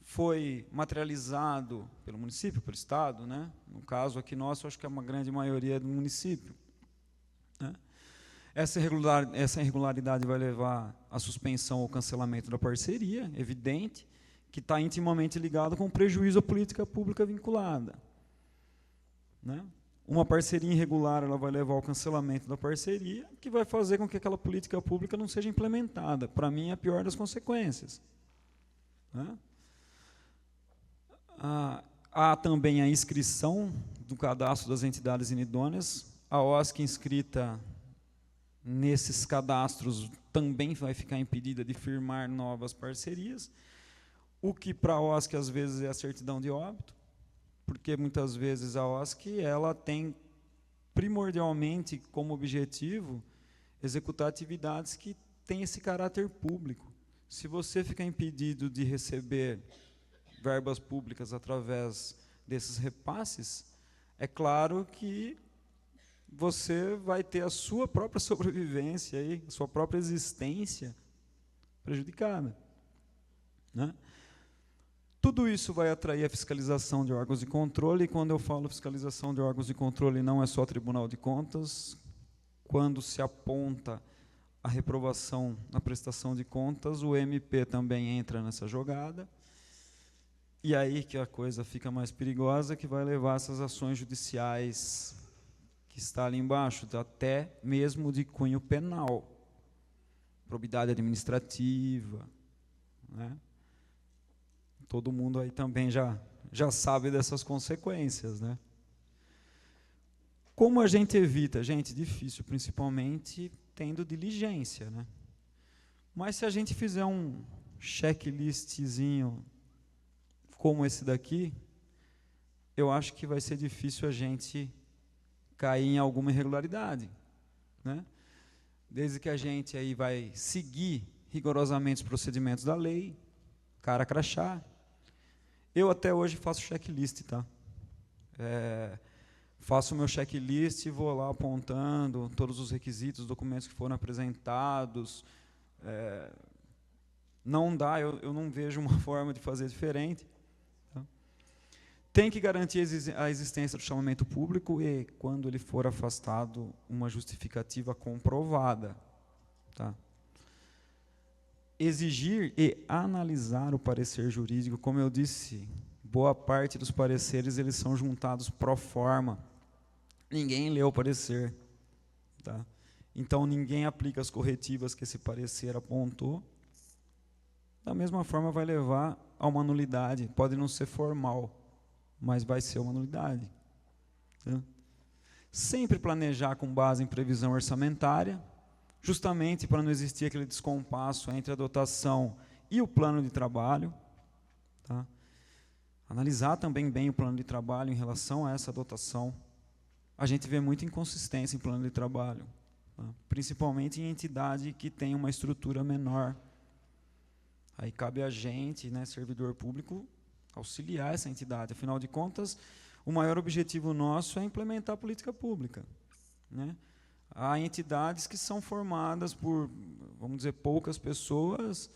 foi materializado pelo município, pelo Estado, né? No caso aqui nosso, acho que é uma grande maioria do município. Né? Essa irregularidade vai levar à suspensão ou cancelamento da parceria, evidente, que está intimamente ligado com o prejuízo à política pública vinculada. Né? Uma parceria irregular, ela vai levar ao cancelamento da parceria, que vai fazer com que aquela política pública não seja implementada. Para mim, é a pior das consequências. Né? Há também a inscrição do cadastro das entidades inidôneas. A OASC inscrita nesses cadastros também vai ficar impedida de firmar novas parcerias, o que para a OASC às vezes é a certidão de óbito, porque muitas vezes a OASC ela tem primordialmente como objetivo executar atividades que têm esse caráter público. Se você ficar impedido de receber verbas públicas através desses repasses, é claro que você vai ter a sua própria sobrevivência, aí, a sua própria existência prejudicada. Né? Tudo isso vai atrair a fiscalização de órgãos de controle, e quando eu falo fiscalização de órgãos de controle, não é só Tribunal de Contas. Quando se aponta a reprovação na prestação de contas, o MP também entra nessa jogada, e aí que a coisa fica mais perigosa, que vai levar essas ações judiciais que está ali embaixo, até mesmo de cunho penal, probidade administrativa, né? Todo mundo aí também já sabe dessas consequências, né? Como a gente evita? Gente, difícil, principalmente tendo diligência, né? Mas se a gente fizer um checklistzinho como esse daqui, eu acho que vai ser difícil a gente cair em alguma irregularidade, né? Desde que a gente aí vai seguir rigorosamente os procedimentos da lei, cara crachá. Eu até hoje faço checklist, tá? Faço o meu checklist e vou lá apontando todos os requisitos, documentos que foram apresentados. Não dá, eu não vejo uma forma de fazer diferente. Tá? Tem que garantir a existência do chamamento público e, quando ele for afastado, uma justificativa comprovada. Tá? Exigir e analisar o parecer jurídico, como eu disse, boa parte dos pareceres eles são juntados pro forma. Ninguém lê o parecer. Tá? Então, ninguém aplica as corretivas que esse parecer apontou. Da mesma forma, vai levar a uma nulidade. Pode não ser formal, mas vai ser uma nulidade. Tá? Sempre planejar com base em previsão orçamentária, justamente para não existir aquele descompasso entre a dotação e o plano de trabalho. Tá? Analisar também bem o plano de trabalho em relação a essa dotação. A gente vê muita inconsistência em plano de trabalho, tá? Principalmente em entidade que tem uma estrutura menor. Aí cabe a gente, né, servidor público, auxiliar essa entidade. Afinal de contas, o maior objetivo nosso é implementar a política pública. Né? Há entidades que são formadas por, vamos dizer, poucas pessoas,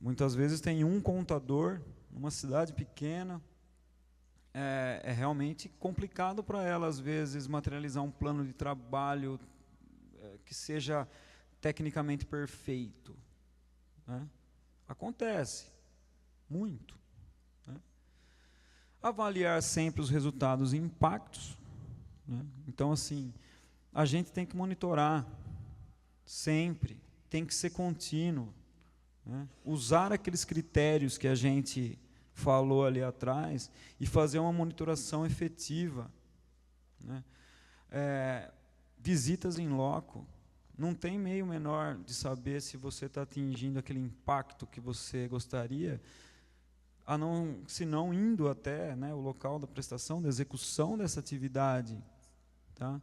muitas vezes tem um contador, numa cidade pequena, é realmente complicado para ela, às vezes, materializar um plano de trabalho que seja tecnicamente perfeito, né? Acontece muito, né? Avaliar sempre os resultados e impactos, né? Então, assim, a gente tem que monitorar sempre, tem que ser contínuo, né? Usar aqueles critérios que a gente falou ali atrás e fazer uma monitoração efetiva, né? Visitas em loco. Não tem meio menor de saber se você está atingindo aquele impacto que você gostaria, se não indo até, né, o local da prestação, da execução dessa atividade. Tá?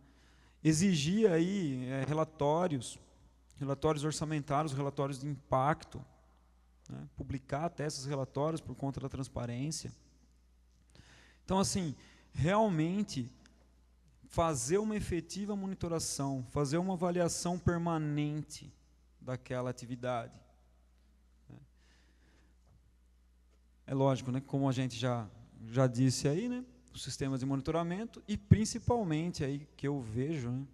Exigir aí relatórios orçamentários, relatórios de impacto, né, publicar até esses relatórios por conta da transparência. Então, assim, realmente fazer uma efetiva monitoração, fazer uma avaliação permanente daquela atividade. É lógico, né, como a gente já disse aí, né, os sistemas de monitoramento e principalmente aí que eu vejo, né,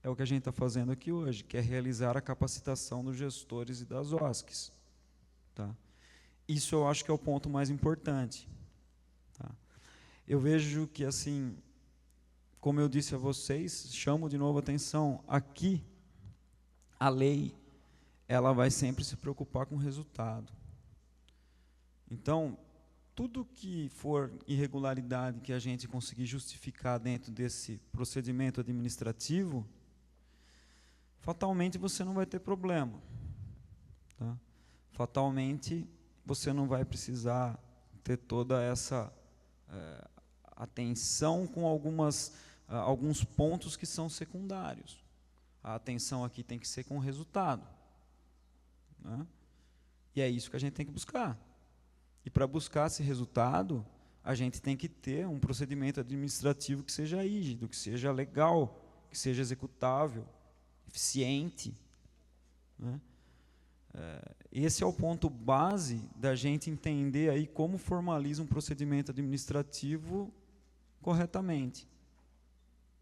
é o que a gente está fazendo aqui hoje, que é realizar a capacitação dos gestores e das OSCs. Tá? Isso eu acho que é o ponto mais importante. Tá? Eu vejo que, assim, como eu disse a vocês, chamo de novo a atenção, aqui a lei ela vai sempre se preocupar com o resultado. Então, tudo que for irregularidade que a gente conseguir justificar dentro desse procedimento administrativo, fatalmente você não vai ter problema. Tá? Fatalmente você não vai precisar ter toda essa atenção com alguns pontos que são secundários. A atenção aqui tem que ser com o resultado. Né? E é isso que a gente tem que buscar. E para buscar esse resultado, a gente tem que ter um procedimento administrativo que seja rígido, que seja legal, que seja executável, eficiente. Né? Esse é o ponto base da gente entender aí como formaliza um procedimento administrativo corretamente.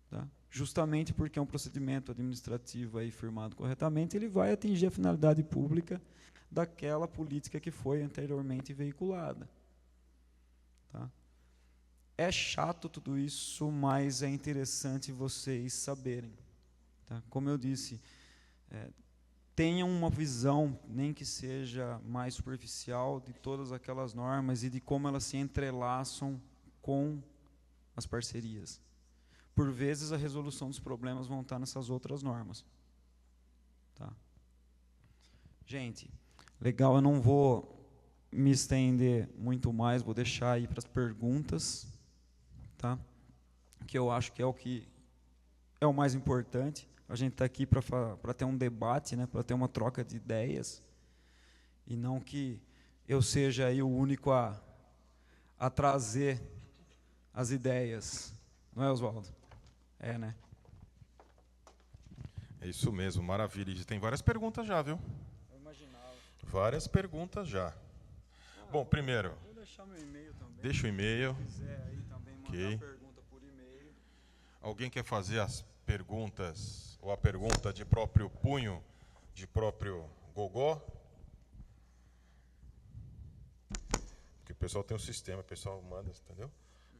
Tá? Justamente porque é um procedimento administrativo aí firmado corretamente, ele vai atingir a finalidade pública daquela política que foi anteriormente veiculada. Tá? É chato tudo isso, mas é interessante vocês saberem. Tá? Como eu disse, tenham uma visão, nem que seja mais superficial, de todas aquelas normas e de como elas se entrelaçam com as parcerias. Por vezes, a resolução dos problemas vão estar nessas outras normas. Tá? Gente, legal, eu não vou me estender muito mais, vou deixar aí para as perguntas, tá? Que eu acho que é o mais importante. A gente está aqui para ter um debate, né, para ter uma troca de ideias, e não que eu seja aí o único a trazer as ideias. Não é, Oswaldo? É, né? É isso mesmo, maravilha. E tem várias perguntas já, viu? Eu imaginava. Várias perguntas já. Bom, primeiro... Vou deixar meu e-mail também. Deixa o e-mail. Se quiser aí também mandar pergunta por e-mail. Alguém quer fazer as perguntas, ou a pergunta de próprio punho, de próprio gogó? Porque o pessoal tem um sistema, o pessoal manda, entendeu?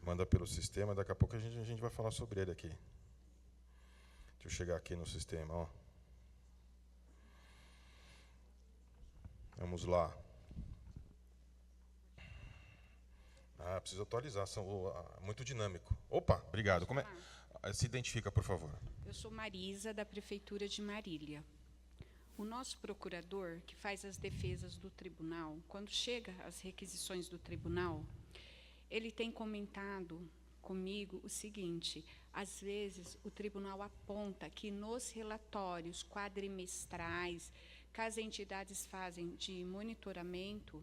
Manda pelo sistema, daqui a pouco a gente vai falar sobre ele aqui. Deixa eu chegar aqui no sistema, ó. Vamos lá. Preciso atualizar, muito dinâmico. Opa, obrigado. Se identifica, por favor. Eu sou Marisa, da Prefeitura de Marília. O nosso procurador, que faz as defesas do tribunal, quando chega as requisições do tribunal, ele tem comentado comigo o seguinte: às vezes o tribunal aponta que nos relatórios quadrimestrais que as entidades fazem de monitoramento,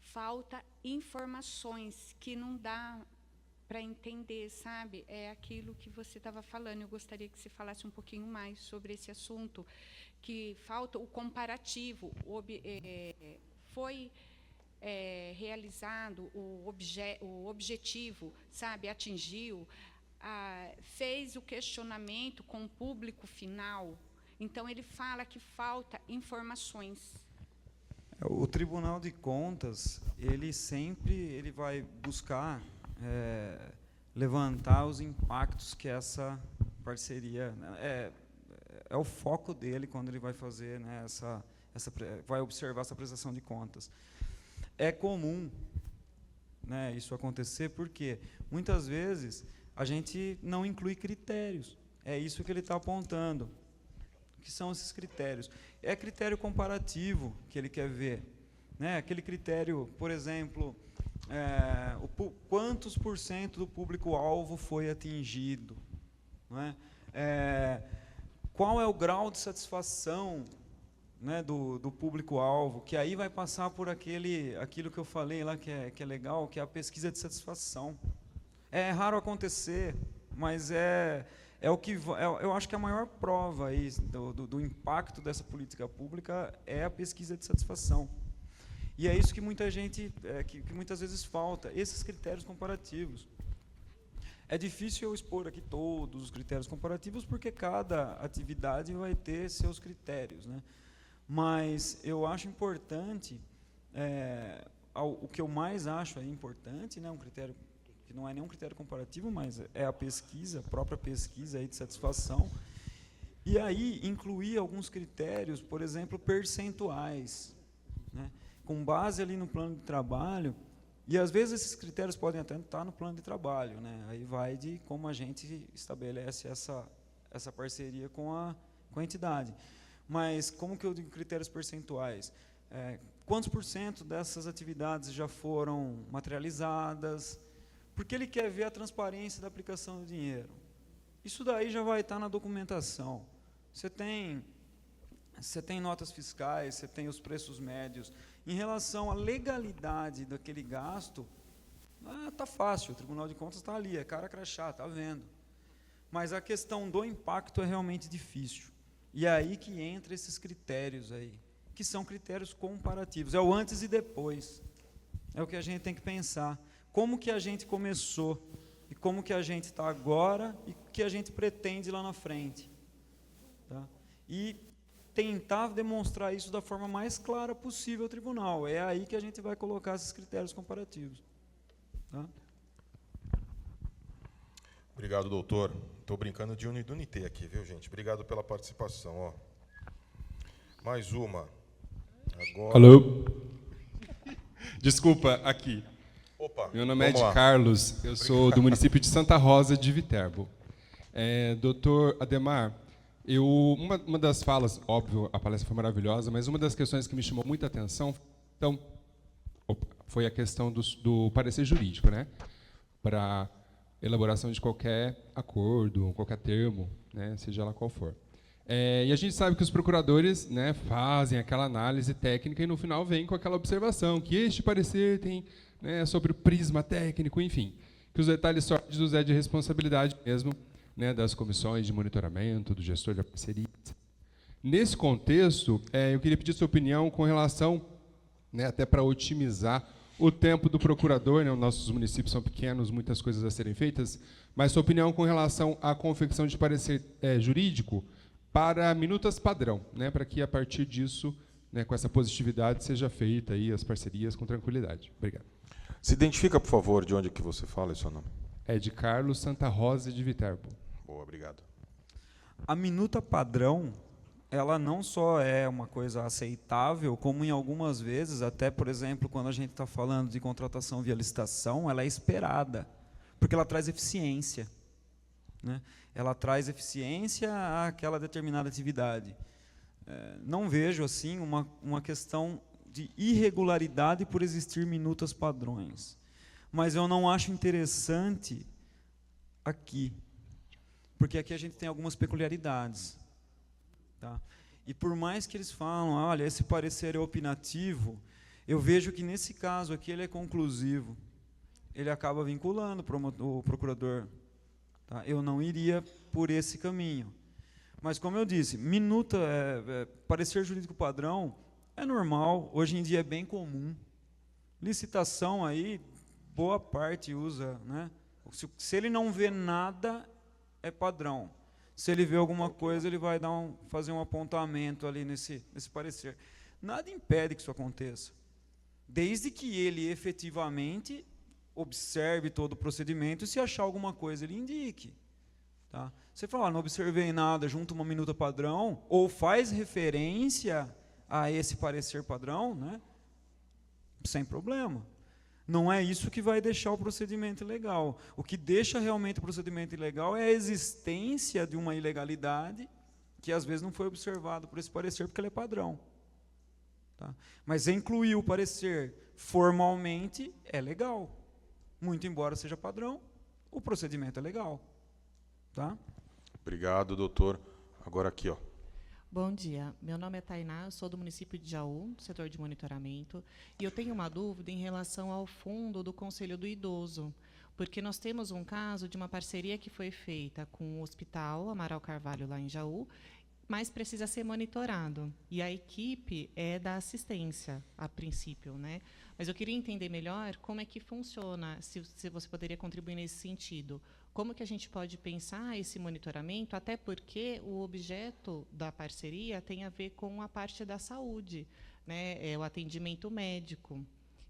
falta informações que não dá para entender, sabe? É aquilo que você estava falando. Eu gostaria que você falasse um pouquinho mais sobre esse assunto, que falta o comparativo. Foi realizado o objetivo, sabe? Atingiu, fez o questionamento com o público final, Então, ele fala que falta informações. O Tribunal de Contas, ele vai buscar levantar os impactos que essa parceria é o foco dele quando ele vai fazer, né, vai observar essa prestação de contas. É comum, né, isso acontecer porque muitas vezes a gente não inclui critérios. É isso que ele está apontando. O que são esses critérios? É critério comparativo que ele quer ver, né? Aquele critério, por exemplo, quantos por cento do público-alvo foi atingido, não é? Qual é o grau de satisfação, né, do público-alvo, que aí vai passar por aquilo que eu falei lá, que é legal, que é a pesquisa de satisfação. É raro acontecer, mas eu acho que a maior prova aí do impacto dessa política pública é a pesquisa de satisfação. E é isso que muita gente, que muitas vezes falta, esses critérios comparativos. É difícil eu expor aqui todos os critérios comparativos, porque cada atividade vai ter seus critérios, né? Mas eu acho importante, o que eu mais acho importante, né, um critério que não é nenhum critério comparativo, mas é a própria pesquisa aí de satisfação, e aí incluir alguns critérios, por exemplo, percentuais, né, com base ali no plano de trabalho, e às vezes esses critérios podem até estar no plano de trabalho, né, aí vai de como a gente estabelece essa parceria com a entidade. Mas como que eu digo critérios percentuais? Quantos por cento dessas atividades já foram materializadas? Porque ele quer ver a transparência da aplicação do dinheiro. Isso daí já vai estar na documentação. Você tem notas fiscais, você tem os preços médios. Em relação à legalidade daquele gasto, está fácil, o Tribunal de Contas está ali, é cara crachá, está vendo. Mas a questão do impacto é realmente difícil. E é aí que entra esses critérios aí, que são critérios comparativos. É o antes e depois. É o que a gente tem que pensar. Como que a gente começou, e como que a gente está agora, e o que a gente pretende lá na frente. Tá? E tentar demonstrar isso da forma mais clara possível ao tribunal. É aí que a gente vai colocar esses critérios comparativos. Tá? Obrigado, doutor. Estou brincando de unité aqui, viu, gente? Obrigado pela participação. Ó. Mais uma. Agora... Alô? Desculpa, aqui. Opa, meu nome é lá. Carlos, eu sou do município de Santa Rosa de Viterbo. Doutor Ademar, uma das falas, óbvio, a palestra foi maravilhosa, mas uma das questões que me chamou muita atenção foi a questão do parecer jurídico, né? Para elaboração de qualquer acordo, qualquer termo, né, seja lá qual for. E a gente sabe que os procuradores, né, fazem aquela análise técnica e no final vem com aquela observação que este parecer tem, né, sobre o prisma técnico, enfim, que os detalhes sórdidos é de responsabilidade mesmo, né, das comissões de monitoramento, do gestor da parceria. Nesse contexto, eu queria pedir sua opinião com relação, né, até para otimizar o tempo do procurador, né, os nossos municípios são pequenos, muitas coisas a serem feitas, mas sua opinião com relação à confecção de parecer jurídico para minutas padrão, né, para que a partir disso, né, com essa positividade, seja feita aí as parcerias com tranquilidade. Obrigado. Se identifica, por favor, de onde que você fala, seu nome? É de Carlos Santa Rosa de Viterbo. Boa, obrigado. A minuta padrão, ela não só é uma coisa aceitável, como em algumas vezes, até, por exemplo, quando a gente está falando de contratação via licitação, ela é esperada, porque ela traz eficiência, né? Ela traz eficiência àquela determinada atividade. Não vejo, assim, uma questão de irregularidade por existir minutas padrões. Mas eu não acho interessante aqui, porque aqui a gente tem algumas peculiaridades. Tá? E por mais que eles falam, olha, esse parecer é opinativo, eu vejo que nesse caso aqui ele é conclusivo. Ele acaba vinculando o procurador. Tá? Eu não iria por esse caminho. Mas, como eu disse, parecer jurídico padrão é normal, hoje em dia é bem comum. Licitação aí, boa parte usa, né? Se ele não vê nada, é padrão. Se ele vê alguma coisa, ele vai fazer um apontamento ali nesse parecer. Nada impede que isso aconteça, desde que ele efetivamente observe todo o procedimento e, se achar alguma coisa, ele indique. Tá? Você fala, não observei nada, junta uma minuta padrão, ou faz referência a esse parecer padrão, né? Sem problema. Não é isso que vai deixar o procedimento ilegal. O que deixa realmente o procedimento ilegal é a existência de uma ilegalidade que às vezes não foi observado por esse parecer porque ele é padrão. Tá? Mas incluir o parecer formalmente é legal. Muito embora seja padrão, o procedimento é legal. Tá? Obrigado, doutor. Agora aqui, ó. Bom dia, meu nome é Tainá, eu sou do município de Jaú, setor de monitoramento, e eu tenho uma dúvida em relação ao fundo do Conselho do Idoso, porque nós temos um caso de uma parceria que foi feita com o Hospital Amaral Carvalho, lá em Jaú, mas precisa ser monitorado, e a equipe é da assistência, a princípio, né? Mas eu queria entender melhor como é que funciona, se você poderia contribuir nesse sentido. Como que a gente pode pensar esse monitoramento, até porque o objeto da parceria tem a ver com a parte da saúde, né? É o atendimento médico.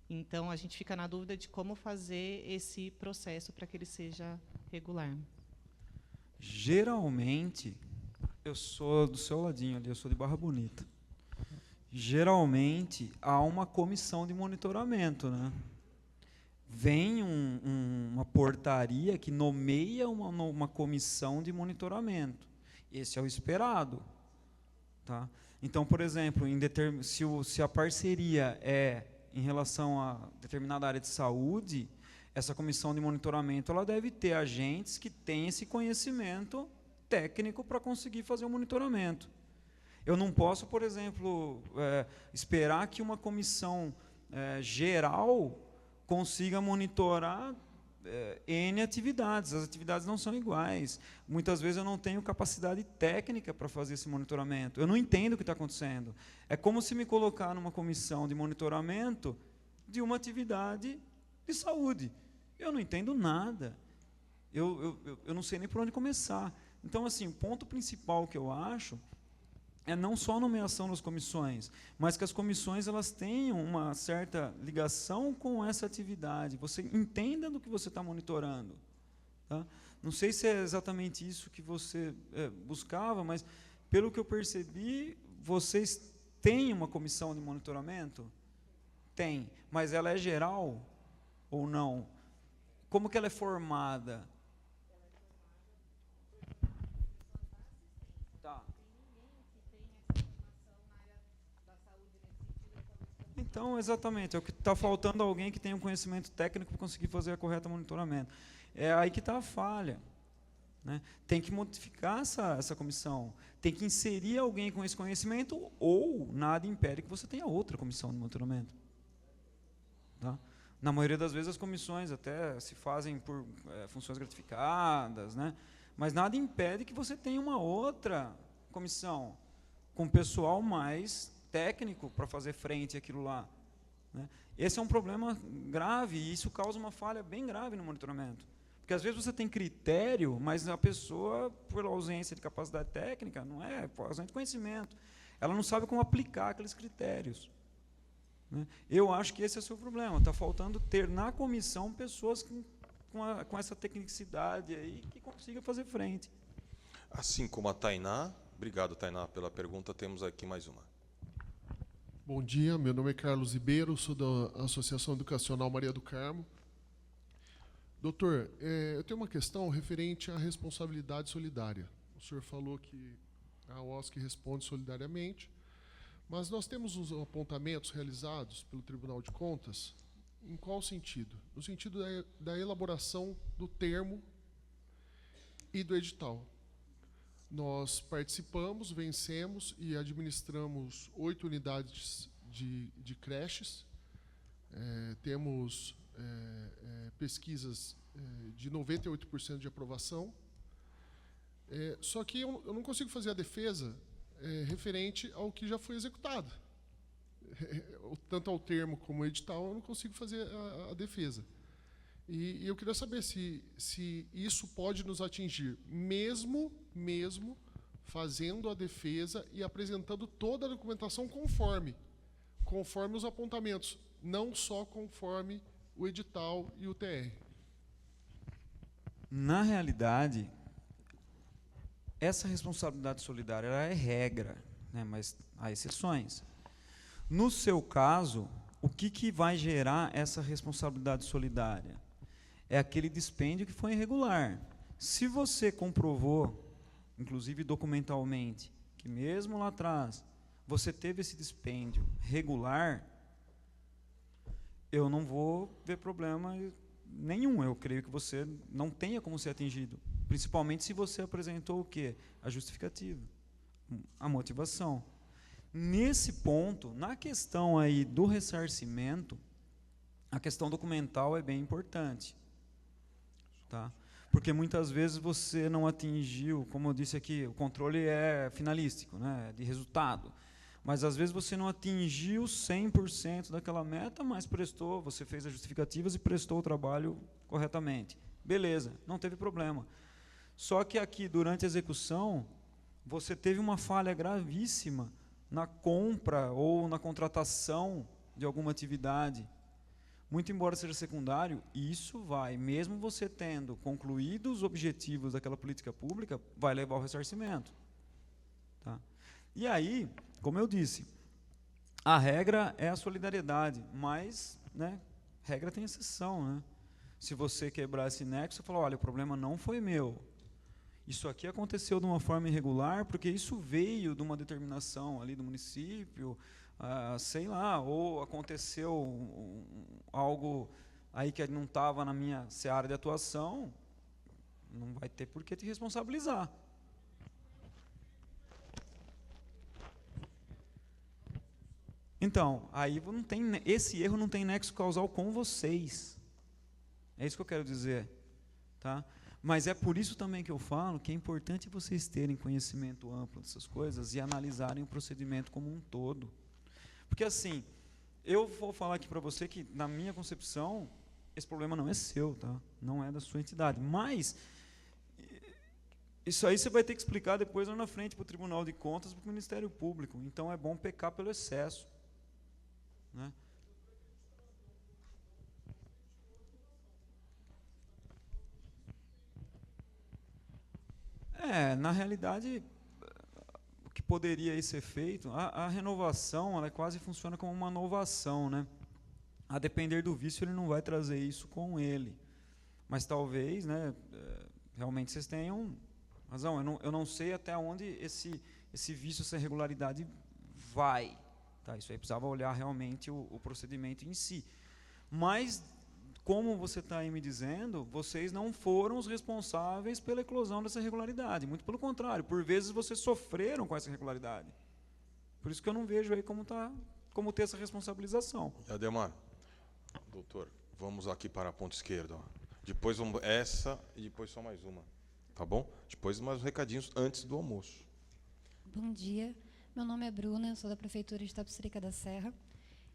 Então, a gente fica na dúvida de como fazer esse processo para que ele seja regular. Geralmente, eu sou do seu ladinho ali, eu sou de Barra Bonita. Geralmente, há uma comissão de monitoramento, né? Vem uma portaria que nomeia uma comissão de monitoramento. Esse é o esperado. Tá? Então, por exemplo, se a parceria é em relação a determinada área de saúde, essa comissão de monitoramento ela deve ter agentes que têm esse conhecimento técnico para conseguir fazer o monitoramento. Eu não posso, por exemplo, esperar que uma comissão geral consiga monitorar N atividades. As atividades não são iguais. Muitas vezes eu não tenho capacidade técnica para fazer esse monitoramento. Eu não entendo o que está acontecendo. É como se me colocar numa comissão de monitoramento de uma atividade de saúde. Eu não entendo nada. Eu não sei nem por onde começar. Então, assim, o ponto principal que eu acho é não só a nomeação das comissões, mas que as comissões elas tenham uma certa ligação com essa atividade. Você entenda do que você está monitorando. Tá? Não sei se é exatamente isso que você buscava, mas, pelo que eu percebi, vocês têm uma comissão de monitoramento? Tem, mas ela é geral ou não? Como que ela é formada? Tá. Então, exatamente, é o que está faltando alguém que tenha um conhecimento técnico para conseguir fazer a correta monitoramento. É aí que está a falha. Né? Tem que modificar essa comissão, tem que inserir alguém com esse conhecimento, ou nada impede que você tenha outra comissão de monitoramento. Tá? Na maioria das vezes as comissões até se fazem por funções gratificadas, né? Mas nada impede que você tenha uma outra comissão com pessoal mais técnico para fazer frente àquilo lá. Né? Esse é um problema grave e isso causa uma falha bem grave no monitoramento. Porque às vezes você tem critério, mas a pessoa, por ausência de capacidade técnica, não é, por ausência de conhecimento, ela não sabe como aplicar aqueles critérios. Né? Eu acho que esse é o seu problema. Está faltando ter na comissão pessoas com essa tecnicidade aí que consigam fazer frente. Assim como a Tainá, obrigado, Tainá, pela pergunta, temos aqui mais uma. Bom dia, meu nome é Carlos Ribeiro, sou da Associação Educacional Maria do Carmo. Doutor, eu tenho uma questão referente à responsabilidade solidária. O senhor falou que a OSC responde solidariamente, mas nós temos os apontamentos realizados pelo Tribunal de Contas, em qual sentido? No sentido da elaboração do termo e do edital. Nós participamos, vencemos e administramos 8 unidades de creches. Temos pesquisas de 98% de aprovação. Só que eu não consigo fazer a defesa referente ao que já foi executado. Tanto ao termo como ao edital, eu não consigo fazer a defesa. E eu queria saber se isso pode nos atingir, mesmo mesmo fazendo a defesa e apresentando toda a documentação conforme os apontamentos, não só conforme o edital e o TR. Na realidade, essa responsabilidade solidária ela é regra, né, mas há exceções. No seu caso, o que vai gerar essa responsabilidade solidária? É aquele dispêndio que foi irregular. Se você comprovou, inclusive documentalmente, que mesmo lá atrás você teve esse dispêndio regular, eu não vou ver problema nenhum. Eu creio que você não tenha como ser atingido, principalmente se você apresentou o quê? A justificativa, a motivação. Nesse ponto, na questão aí do ressarcimento, a questão documental é bem importante, tá? Porque muitas vezes você não atingiu, como eu disse aqui, o controle é finalístico, né, de resultado. Mas às vezes você não atingiu 100% daquela meta, mas prestou, você fez as justificativas e prestou o trabalho corretamente. Beleza, não teve problema. Só que aqui, durante a execução, você teve uma falha gravíssima na compra ou na contratação de alguma atividade. Muito embora seja secundário, isso vai, mesmo você tendo concluído os objetivos daquela política pública, vai levar ao ressarcimento. Tá? E aí, como eu disse, a regra é a solidariedade, mas, né, regra tem exceção. Né? Se você quebrar esse nexo, você fala, olha, o problema não foi meu. Isso aqui aconteceu de uma forma irregular, porque isso veio de uma determinação ali do município, sei lá, ou aconteceu algo aí que não estava na minha seara de atuação, não vai ter por que te responsabilizar. Então, aí não tem, esse erro não tem nexo causal com vocês. É isso que eu quero dizer. Tá? Mas é por isso também que eu falo que é importante vocês terem conhecimento amplo dessas coisas e analisarem o procedimento como um todo. Porque assim, eu vou falar aqui para você que, na minha concepção, esse problema não é seu, tá? Não é da sua entidade. Mas, isso aí você vai ter que explicar depois lá na frente para o Tribunal de Contas, para o Ministério Público. Então é bom pecar pelo excesso. Né? Na realidade, o que poderia aí ser feito, a renovação, ela quase funciona como uma novação, né? A depender do vício, ele não vai trazer isso com ele. Mas talvez, né, realmente vocês tenham razão. Eu não sei até onde esse vício, essa irregularidade vai. Tá? Isso aí precisava olhar realmente o procedimento em si. Mas, como você está aí me dizendo, vocês não foram os responsáveis pela eclosão dessa irregularidade. Muito pelo contrário, por vezes vocês sofreram com essa irregularidade. Por isso que eu não vejo aí como ter essa responsabilização. Ademar, doutor, vamos aqui para a ponta esquerda. Ó. Depois vamos essa e depois só mais uma. Tá bom? Depois mais recadinhos antes do almoço. Bom dia. Meu nome é Bruna, eu sou da Prefeitura de Itapecerica da Serra.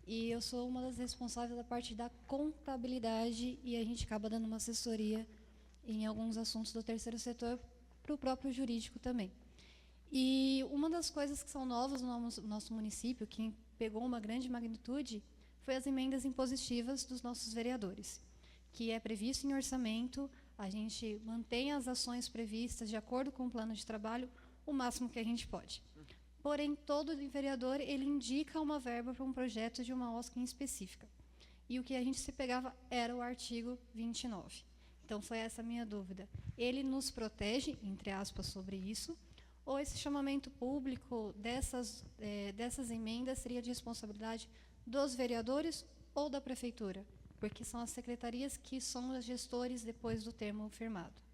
E eu sou uma das responsáveis da parte da contabilidade e a gente acaba dando uma assessoria em alguns assuntos do terceiro setor para o próprio jurídico também. E uma das coisas que são novas no nosso município, que pegou uma grande magnitude, foi as emendas impositivas dos nossos vereadores, que é previsto em orçamento, a gente mantém as ações previstas de acordo com o plano de trabalho o máximo que a gente pode. Porém, todo vereador ele indica uma verba para um projeto de uma OSC em específica. E o que a gente se pegava era o artigo 29. Então, foi essa a minha dúvida. Ele nos protege, entre aspas, sobre isso, ou esse chamamento público dessas emendas seria de responsabilidade dos vereadores ou da Prefeitura? Porque são as secretarias que são os gestores depois do termo firmado.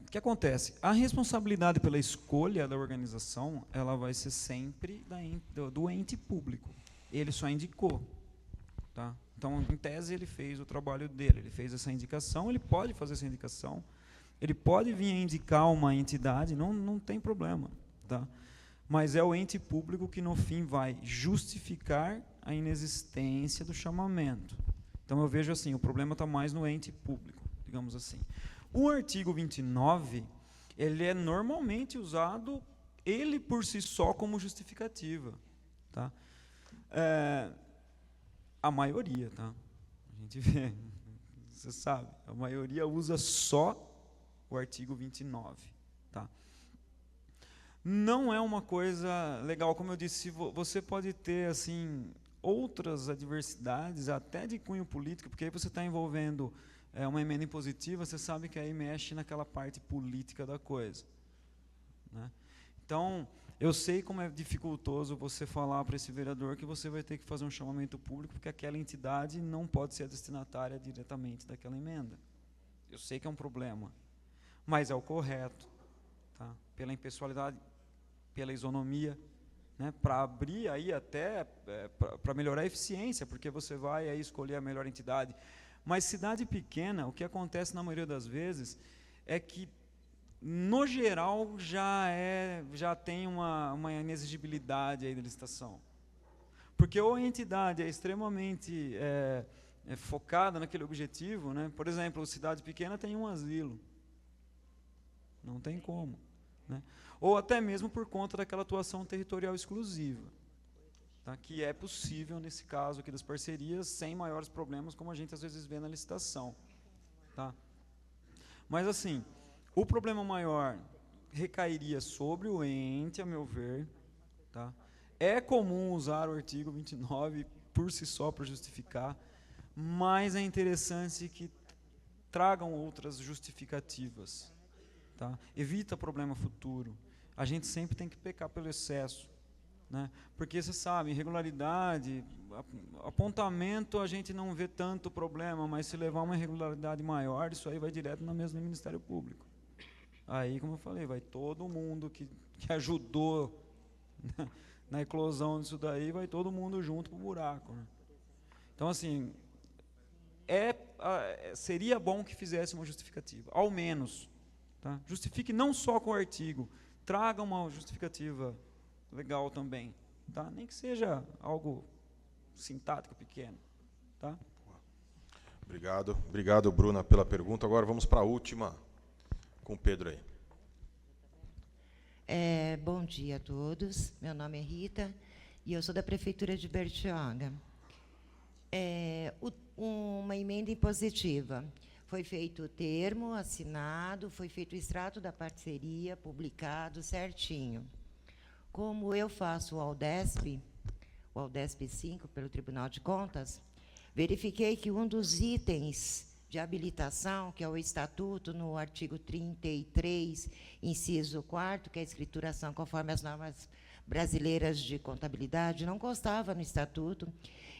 O que acontece? A responsabilidade pela escolha da organização, ela vai ser sempre do ente público. Ele só indicou. Tá? Então, em tese, ele fez o trabalho dele, ele fez essa indicação, ele pode fazer essa indicação, ele pode vir a indicar uma entidade, não tem problema. Tá? mas é o ente público que, no fim, vai justificar a inexistência do chamamento. Então, eu vejo assim, o problema está mais no ente público, digamos assim. O artigo 29, ele é normalmente usado, ele por si só, como justificativa. Tá? A maioria, tá? A gente vê, você sabe, a maioria usa só o artigo 29. Tá? Não é uma coisa legal, como eu disse, você pode ter assim outras adversidades, até de cunho político, porque aí você está envolvendo uma emenda impositiva, você sabe que aí mexe naquela parte política da coisa. Né? Então, eu sei como é dificultoso você falar para esse vereador que você vai ter que fazer um chamamento público, porque aquela entidade não pode ser a destinatária diretamente daquela emenda. Eu sei que é um problema, mas é o correto, tá? Pela impessoalidade, pela isonomia, né? Para abrir aí até, para melhorar a eficiência, porque você vai aí escolher a melhor entidade. Mas cidade pequena, o que acontece na maioria das vezes é que, no geral, já tem uma inexigibilidade aí da licitação. Porque ou a entidade é extremamente focada naquele objetivo, né? Por exemplo, cidade pequena tem um asilo. Não tem como. Né? Ou até mesmo por conta daquela atuação territorial exclusiva, tá? Que é possível, nesse caso aqui das parcerias, sem maiores problemas, como a gente às vezes vê na licitação. Tá? Mas, assim, o problema maior recairia sobre o ente, a meu ver. Tá? É comum usar o artigo 29 por si só para justificar, mas é interessante que tragam outras justificativas. Tá? Evita problema futuro. A gente sempre tem que pecar pelo excesso. Né? Porque, você sabe, irregularidade, apontamento, a gente não vê tanto problema, mas se levar uma irregularidade maior, isso aí vai direto no mesmo Ministério Público. Aí, como eu falei, vai todo mundo que ajudou na eclosão disso daí, vai todo mundo junto para o buraco. Né? Então, assim, seria bom que fizesse uma justificativa, ao menos. Tá? Justifique não só com o artigo, traga uma justificativa legal também. Tá? Nem que seja algo sintático pequeno. Tá? Obrigado, Bruna, pela pergunta. Agora vamos para a última, com o Pedro aí. Bom dia a todos. Meu nome é Rita e eu sou da Prefeitura de Bertioga. Uma emenda impositiva. Foi feito o termo, assinado, foi feito o extrato da parceria, publicado certinho. Como eu faço o Aldesp 5, pelo Tribunal de Contas, verifiquei que um dos itens de habilitação, que é o Estatuto, no artigo 33, inciso 4º, que é a escrituração conforme as normas brasileiras de contabilidade, não constava no Estatuto,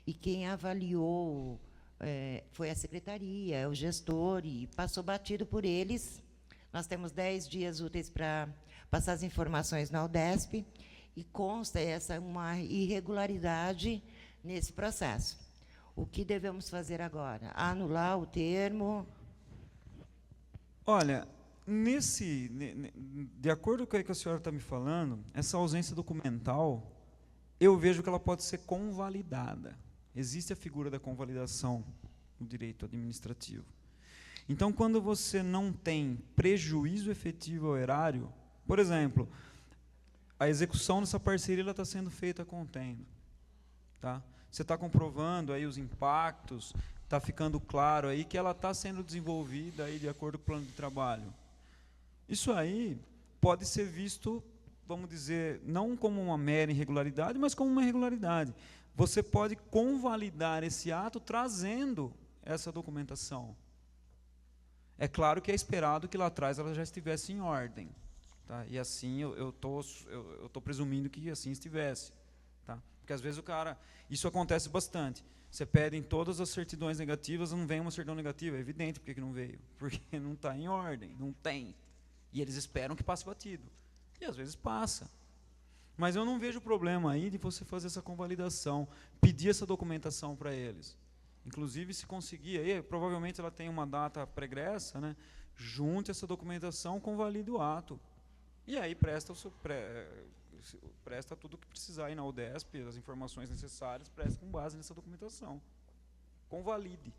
e quem avaliou foi a secretaria, o gestor, e passou batido por eles. Nós temos 10 dias úteis para passar as informações na Aldesp, e consta uma irregularidade nesse processo. O que devemos fazer agora? Anular o termo? Olha, de acordo com o que a senhora está me falando, essa ausência documental, eu vejo que ela pode ser convalidada. Existe a figura da convalidação no direito administrativo. Então, quando você não tem prejuízo efetivo ao erário, por exemplo, a execução dessa parceria está sendo feita a contento. Tá? Você está comprovando aí os impactos, está ficando claro aí que ela está sendo desenvolvida aí de acordo com o plano de trabalho. Isso aí pode ser visto, vamos dizer, não como uma mera irregularidade, mas como uma irregularidade. Você pode convalidar esse ato trazendo essa documentação. É claro que é esperado que lá atrás ela já estivesse em ordem. Tá? E assim, eu tô presumindo que assim estivesse. Tá? Porque às vezes o cara... Isso acontece bastante. Você pede em todas as certidões negativas, não vem uma certidão negativa. É evidente porque que não veio. Porque não está em ordem, não tem. E eles esperam que passe batido. E às vezes passa. Mas eu não vejo problema aí de você fazer essa convalidação, pedir essa documentação para eles. Inclusive, se conseguir, aí, provavelmente ela tem uma data pregressa, né? Junte essa documentação, convalide o ato. E aí presta tudo o que precisar aí na UDESP, as informações necessárias, presta com base nessa documentação. Convalide.